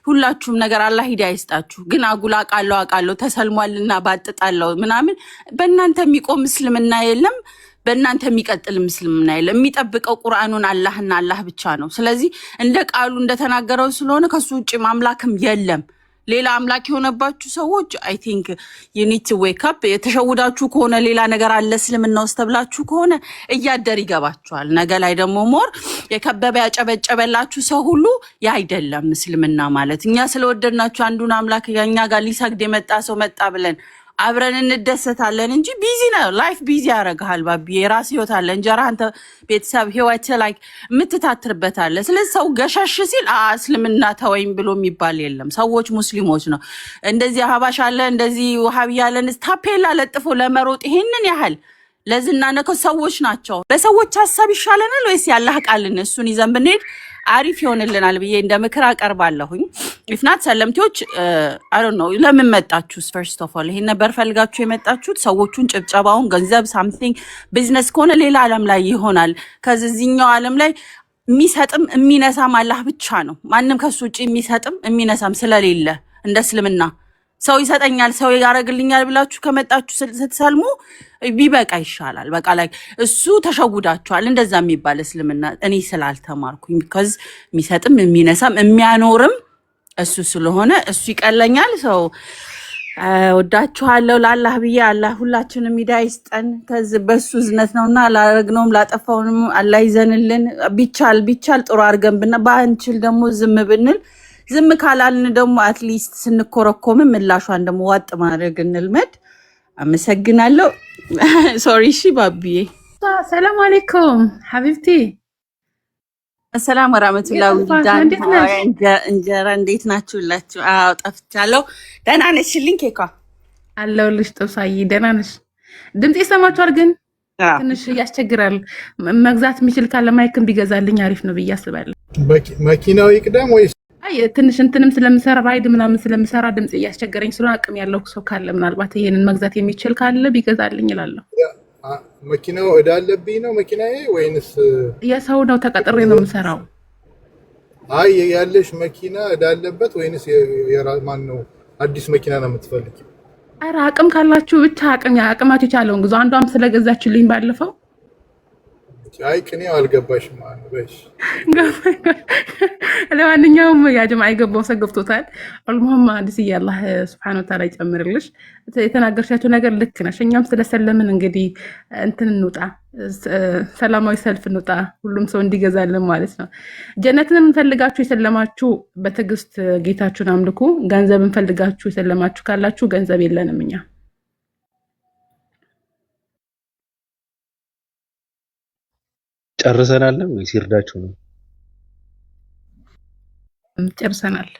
ሁላችሁም ነገር አላህ ሂዳያ ይስጣችሁ። ግን አጉላ አቃለው ተሰልሟልና ባጥጣለው ምናምን በእናንተ የሚቆም እስልምና የለም። በእናንተ የሚቀጥል ምስልምና የለም። የሚጠብቀው ቁርአኑን አላህና አላህ ብቻ ነው። ስለዚህ እንደ ቃሉ እንደተናገረው ስለሆነ ከሱ ውጭ አምላክም የለም። ሌላ አምላክ የሆነባችሁ ሰዎች አይ ቲንክ you need to wake up። የተሸውዳችሁ ከሆነ ሌላ ነገር አለ እስልምና ውስጥ ተብላችሁ ከሆነ እያደር ይገባችኋል። ነገ ላይ ደግሞ ሞር የከበበ ያጨበጨበላችሁ ሰው ሁሉ ያ አይደለም እስልምና ማለት። እኛ ስለወደድናችሁ አንዱን አምላክ እኛ ጋር ሊሰግድ የመጣ ሰው መጣ ብለን አብረን እንደሰታለን እንጂ ቢዚ ነው። ላይፍ ቢዚ ያረጋል። ባቢ የራስ ህይወት አለ፣ እንጀራ አንተ ቤተሰብ ህይወት ላይ የምትታትርበት አለ። ስለዚህ ሰው ገሻሽ ሲል እስልምና ተወይም ብሎ የሚባል የለም። ሰዎች ሙስሊሞች ነው እንደዚህ ሀባሽ አለ እንደዚህ ወሃቢያ አለ ታፔላ ለጥፎ ለመሮጥ ይሄንን ያህል ለዝና ነው ሰዎች ናቸው። በሰዎች ሐሳብ ይሻለናል ወይስ ያላህ ቃልን እሱን ይዘን ብንሄድ አሪፍ ይሆንልናል ብዬ እንደ ምክር አቀርባለሁኝ። ኢፍናት ሰለምቴዎች አይ ዶንት ኖ ለምን መጣችሁ? ፈርስት ኦፍ ኦል ይሄን ነበር ፈልጋችሁ የመጣችሁት? ሰዎቹን ጭብጨባውን፣ ገንዘብ፣ ሳምቲንግ ቢዝነስ ከሆነ ሌላ ዓለም ላይ ይሆናል። ከዚህኛው ዓለም ላይ የሚሰጥም የሚነሳም አላህ ብቻ ነው። ማንም ከሱ ውጭ የሚሰጥም የሚነሳም ስለሌለ እንደ እስልምና ሰው ይሰጠኛል ሰው ያደርግልኛል ብላችሁ ከመጣችሁ ስትሰልሙ ቢበቃ ይሻላል። በቃ ላይ እሱ ተሸውዳችኋል። እንደዛ የሚባል እስልምና እኔ ስላልተማርኩኝ ቢኮዝ የሚሰጥም የሚነሳም የሚያኖርም እሱ ስለሆነ እሱ ይቀለኛል። ሰው ወዳችኋለሁ ላላህ ብዬ አላህ ሁላችንም ሂዳያ ይስጠን። ከዚህ በሱ እዝነት ነውና ላረግነውም ላጠፋውንም አላህ ይዘንልን። ቢቻል ጥሩ አድርገን ባንችል ደግሞ ዝም ብንል ዝም ካላልን ደግሞ አትሊስት ስንኮረኮም ምላሿን ደግሞ ዋጥ ማድረግ እንልመድ። አመሰግናለሁ። ሶሪ እሺ ባቢዬ። ሰላም አለይኩም ሐቢብቲ። ሰላም ወራህመቱላሂ እንጀራ እንዴት ናችሁላችሁ? አዎ ጠፍቻለሁ። ደህና ነሽልኝ? ኬኳ አለሁልሽ። ጥብሳዬ ደህና ነሽ? ድምጽ ይሰማችኋል ግን ትንሽ ያስቸግራል። መግዛት የሚችል ካለ ማይክን ቢገዛልኝ አሪፍ ነው ብዬ አስባለሁ። መኪናው ይቅደም ወይስ? ትንሽ እንትንም ስለምሰራ ራይድ ምናምን ስለምሰራ ድምጽ እያስቸገረኝ ስለሆነ አቅም ያለው ሰው ካለ ምናልባት ይሄንን መግዛት የሚችል ካለ ቢገዛልኝ እላለሁ። መኪናው እዳ አለብኝ ነው መኪናዬ ወይንስ የሰው ነው? ተቀጥሬ ነው የምሰራው። አይ ያለሽ መኪና እዳ አለበት ወይንስ ማን ነው አዲስ መኪና ነው የምትፈልጊው? ኧረ አቅም ካላችሁ ብቻ አቅማችሁ የቻለውን ግዙ። አንዷም ስለገዛችሁልኝ ባለፈው። አይ ቅኔው አልገባሽም ማለት ነው። በሽ ለማንኛውም ያ ጀማዓ የገባው ሰው ገብቶታል። አልሙሀም አዲስ አላህ ሱብሓነሁ ወተዓላ ይጨምርልሽ። የተናገርሻቸው ነገር ልክ ነሽ። እኛም ስለሰለምን እንግዲህ እንትን እንውጣ፣ ሰላማዊ ሰልፍ እንውጣ፣ ሁሉም ሰው እንዲገዛልን ማለት ነው። ጀነትን ፈልጋችሁ የሰለማችሁ በትዕግስት ጌታችሁን አምልኩ። ገንዘብን ፈልጋችሁ የሰለማችሁ ካላችሁ ገንዘብ የለንም እኛ። ጨርሰናል ወይስ ይርዳችሁ ነው? ጨርሰናል።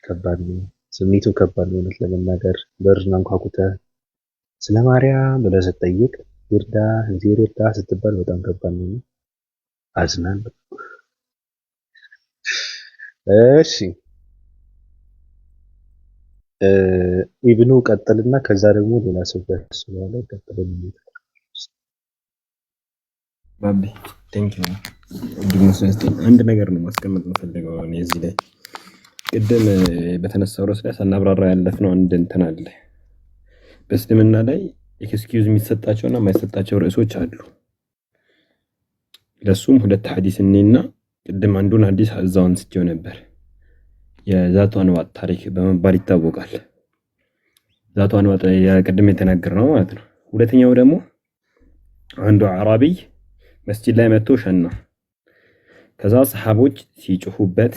ከባድ ነው ስሜቱ፣ ከባድ ነው እውነት ለመናገር። በርና አንኳኩተህ ስለ ማርያም ብለህ ስትጠይቅ ይርዳ እግዚአብሔር ይርዳ ስትባል በጣም ከባድ ነው። አዝናለሁ። እሺ ኢብኑ ቀጥልና ከዛ ደግሞ ሌላ ሰው በስሏል ቀጥልና ባቢ ቴንክ ዩ ድግሞ ስለስተኝ አንድ ነገር ነው ማስቀመጥ የምፈልገው እኔ እዚህ ላይ ቅድም በተነሳው ርዕስ ላይ ሳናብራራ ያለፍነው አንድ እንትን አለ። በእስልምና ላይ ኤክስኪውዝ የሚሰጣቸውና የማይሰጣቸው ርዕሶች አሉ። ለሱም ሁለት ሐዲስ እኔና ቅድም አንዱን ሐዲስ እዛው አንስቼው ነበር። የዛቱ አንዋጥ ታሪክ በመባል ይታወቃል። ዛቱ አንዋጥ ቅድም የተናገርነው ማለት ነው። ሁለተኛው ደግሞ አንዱ አራቢይ መስጂድ ላይ መጥቶ ሸና። ከዛ ሰሃቦች ሲጮሁበት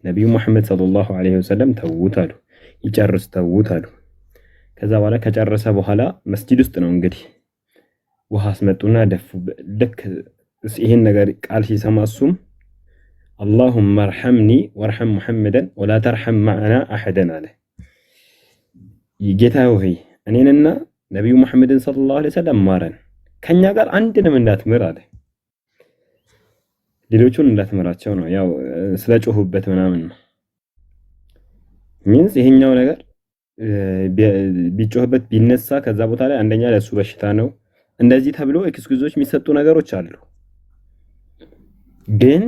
ነብዩ መሐመድ ሰለላሁ ዐለይሂ ወሰለም ተውት አሉ። ይጨርስ ተውት አሉ። ከዛ በኋላ ከጨረሰ በኋላ መስጂድ ውስጥ ነው እንግዲህ ውሃ አስመጡና ደፉ። ልክ ይሄን ነገር ቃል ሲሰማ እሱም አላሁመ አርሐምኒ ወርሐም ሙሐመደን ወላ ተርሐም ማዕና አሐደን አለ። ጌታ ሆይ እኔንና ነብዩ መሐመድን ሰለላሁ ዐለይሂ ወሰለም ማረን፣ ከኛ ጋር አንድንም እንዳትምር አለ። ሌሎቹን እንዳትምራቸው ነው ያው ስለጮሁበት ምናምን ነው። ሚንስ ይሄኛው ነገር ቢጮህበት ቢነሳ ከዛ ቦታ ላይ አንደኛ ለሱ በሽታ ነው እንደዚህ ተብሎ ኤክስኪውዞች የሚሰጡ ነገሮች አሉ። ግን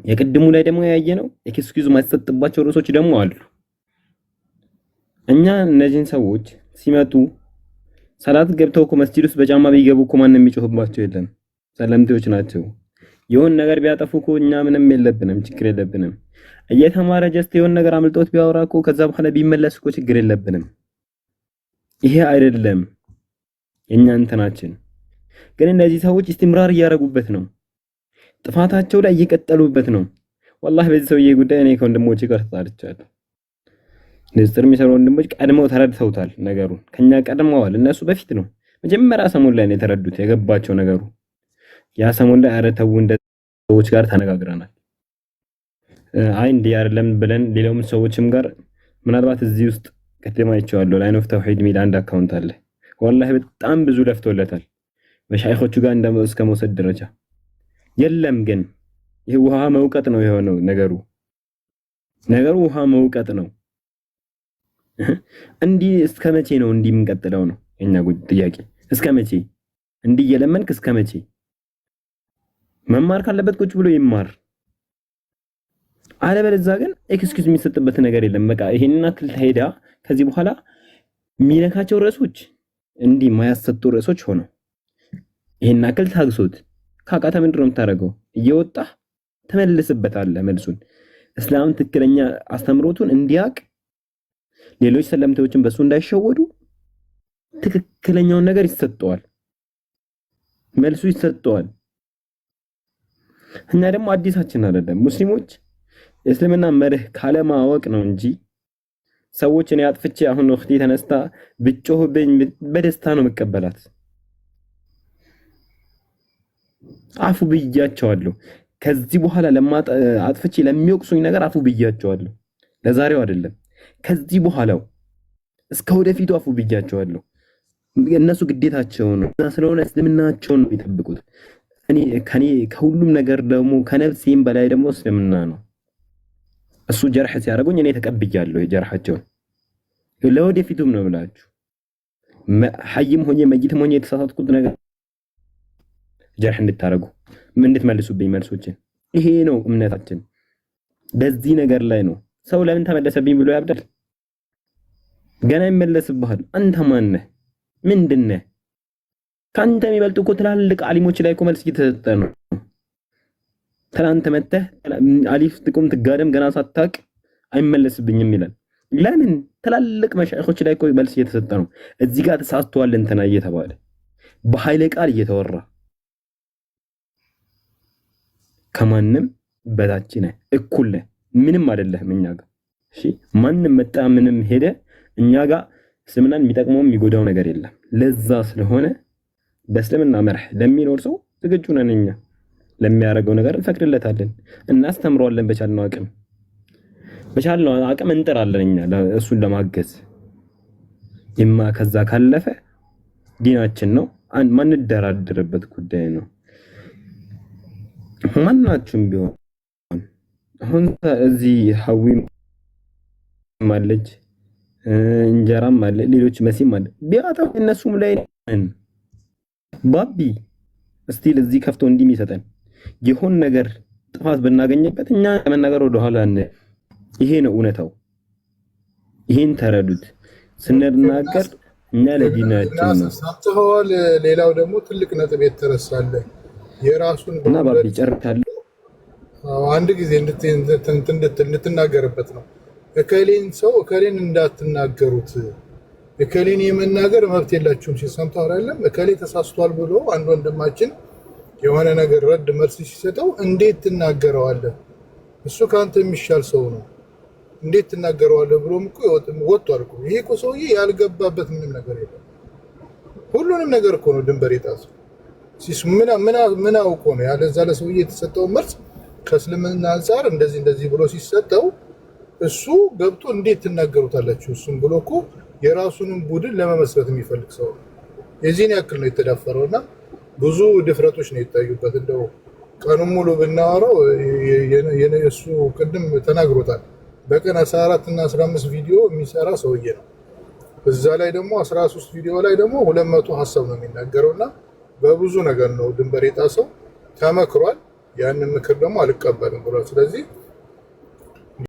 የቅድሙ ላይ ደግሞ ያየነው ኤክስኪውዝ ማይሰጥባቸው ርዕሶች ደግሞ አሉ። እኛ እነዚህን ሰዎች ሲመጡ ሰላት ገብተው እኮ መስጂድ ውስጥ በጫማ ቢገቡ እኮ ማንም የሚጮህባቸው የለም። ሰለምቴዎች ናቸው። የሆነ ነገር ቢያጠፉ እኮ እኛ ምንም የለብንም፣ ችግር የለብንም። እየተማረ ጀስት የሆነ ነገር አምልጦት ቢያወራ እኮ ከዛ በኋላ ቢመለስ እኮ ችግር የለብንም። ይሄ አይደለም የኛ እንትናችን። ግን እነዚህ ሰዎች ኢስቲምራር እያደረጉበት ነው፣ ጥፋታቸው ላይ እየቀጠሉበት ነው። ወላሂ በዚህ ሰውዬ ጉዳይ እኔ ከወንድሞቼ ጋር ተጣልቻለሁ። ንጽር የሚሰሩ ወንድሞች ቀድመው ተረድተውታል ነገሩን፣ ከኛ ቀድመዋል። እነሱ በፊት ነው መጀመሪያ ሰሞን ላይ ነው የተረዱት የገባቸው ነገሩ። ያ ሰሞን ላይ ኧረ ተው እንደ ሰዎች ጋር ተነጋግረናል። አይ እንዲህ አይደለም ብለን ሌላውም ሰዎችም ጋር ምናልባት እዚህ ውስጥ ቅድም አይቼዋለሁ። ላይን ኦፍ ተውሂድ ሚል አንድ አካውንት አለ። ወላሂ በጣም ብዙ ለፍቶለታል መሻይኾቹ ጋር እስከ መውሰድ ደረጃ የለም። ግን ይሄ ውሃ መውቀጥ ነው የሆነው ነገሩ ውሃ መውቀጥ ነው። እንዲህ እስከ መቼ ነው እንዲህ የምንቀጥለው ነው የኛ ጥያቄ። እስከ መቼ እንዲህ እየለመንክ እስከ መቼ? መማር ካለበት ቁጭ ብሎ ይማር። አለበለዚያ ግን ኤክስኪውዝ የሚሰጥበት ነገር የለም። በቃ ይሄንን አክል ተሄዳ ከዚህ በኋላ የሚነካቸው ርዕሶች እንዲህ የማያሰጡ ርዕሶች ሆነው ይሄን አክል ታግሶት ካቃተ ምንድን ነው የምታደርገው? እየወጣህ ተመልስበታለህ መልሱን። እስላም ትክክለኛ አስተምሮቱን እንዲያቅ ሌሎች ሰለምቴዎችን በሱ እንዳይሸወዱ ትክክለኛውን ነገር ይሰጠዋል፣ መልሱ ይሰጠዋል። እኛ ደግሞ አዲሳችን አይደለም ሙስሊሞች የእስልምና መርህ ካለማወቅ ነው እንጂ ሰዎች እኔ አጥፍቼ አሁን ወክቲ ተነስታ ብጮህብኝ በደስታ ነው መቀበላት። አፉ ብያቸዋለሁ። ከዚህ በኋላ አጥፍቼ ለሚወቅሱኝ ነገር አፉ ብያቸዋለሁ። ለዛሬው አይደለም ከዚህ በኋላው እስከ ወደፊቱ አፉ ብያቸዋለሁ። እነሱ ግዴታቸው ነው ስለሆነ እስልምናቸውን ነው የሚጠብቁት። እኔ ከሁሉም ነገር ደግሞ ከነፍሴም በላይ ደግሞ እስልምና ነው። እሱ ጀርህ ሲያደርጉኝ እኔ ተቀብያለሁ የጀርሃቸውን። ለወደፊቱም ነው ብላችሁ ሐይም ሆኜ መይትም ሆኜ የተሳሳትኩት ነገር ጀርህ እንድታረጉ እንድትመልሱብኝ መልሶችን። ይሄ ነው እምነታችን። በዚህ ነገር ላይ ነው ሰው ለምን ተመለሰብኝ ብሎ ያብዳል። ገና ይመለስብሃል። አንተ ማን ነህ? ምንድን ነህ? ከአንተ የሚበልጡ እኮ ትላልቅ አሊሞች ላይ እኮ መልስ እየተሰጠ ነው። ትናንት መተህ አሊፍ ጥቁም ትጋደም ገና ሳታቅ አይመለስብኝም ይላል። ለምን? ትላልቅ መሻይኾች ላይ እኮ መልስ እየተሰጠ ነው። እዚህ ጋር ተሳስተዋል እንትና እየተባለ በኃይለ ቃል እየተወራ ከማንም በታች ነህ፣ እኩል ነህ፣ ምንም አይደለህም እኛ ጋር። እሺ ማንም መጣ ምንም ሄደ እኛ ጋር እስልምናን የሚጠቅመው የሚጎዳው ነገር የለም። ለዛ ስለሆነ በእስልምና መርህ ለሚኖር ሰው ዝግጁ ነን እኛ። ለሚያደርገው ነገር እንፈቅድለታለን፣ እናስተምረዋለን። በቻልነው አቅም እንጥራለን እኛ እሱን ለማገዝ። ከዛ ካለፈ ዲናችን ነው፣ ማንደራደርበት ጉዳይ ነው። ማናችሁም ቢሆን አሁን እዚህ ሐዊም ማለች እንጀራም አለ ሌሎች መሲም አለ ቢያጣው እነሱም ላይ ባቢ እስቲል እዚህ ከፍቶ እንዲም ይሰጠን ይሁን ነገር ጥፋት ብናገኝበት እኛ ለመናገር ወደ ኋላ ይሄ ነው እውነታው። ይሄን ተረዱት። ስንናገር እኛ ለዲናችን ነው ሳትሆል። ሌላው ደግሞ ትልቅ ነጥብ የተረሳለ የራሱን እና ባቢ ጨርታለሁ አንድ ጊዜ እንድትናገርበት ነው። እከሌን እንዳትናገሩት፣ እከሌን የመናገር መብት የላችሁም ሲል ሰምተው አይደለም። እከሌ ተሳስቷል ብሎ አንድ ወንድማችን የሆነ ነገር ረድ መልስ ሲሰጠው እንዴት ትናገረዋለህ? እሱ ካንተ የሚሻል ሰው ነው፣ እንዴት ትናገረዋለህ ብሎም እኮ ወጥቷል እኮ። ይሄ እኮ ሰውዬ ያልገባበት ምንም ነገር የለም። ሁሉንም ነገር እኮ ነው ድንበር የጣሰው። ምን አውቆ ነው ያለዛ ለሰውዬ የተሰጠው መልስ ከእስልምና አንፃር እንደዚህ ብሎ ሲሰጠው እሱ ገብቶ እንዴት ትናገሩታላችሁ እሱም ብሎ እኮ የራሱንም ቡድን ለመመስረት የሚፈልግ ሰው የዚህን ያክል ነው የተዳፈረውና ብዙ ድፍረቶች ነው የታዩበት። እንደው ቀኑን ሙሉ ብናወራው እሱ ቅድም ተናግሮታል። በቀን 14 እና 15 ቪዲዮ የሚሰራ ሰውዬ ነው። እዛ ላይ ደግሞ 13 ቪዲዮ ላይ ደግሞ 200 ሀሳብ ነው የሚናገረውና በብዙ ነገር ነው ድንበር የጣሰው። ተመክሯል። ያንን ምክር ደግሞ አልቀበልም ብሏል። ስለዚህ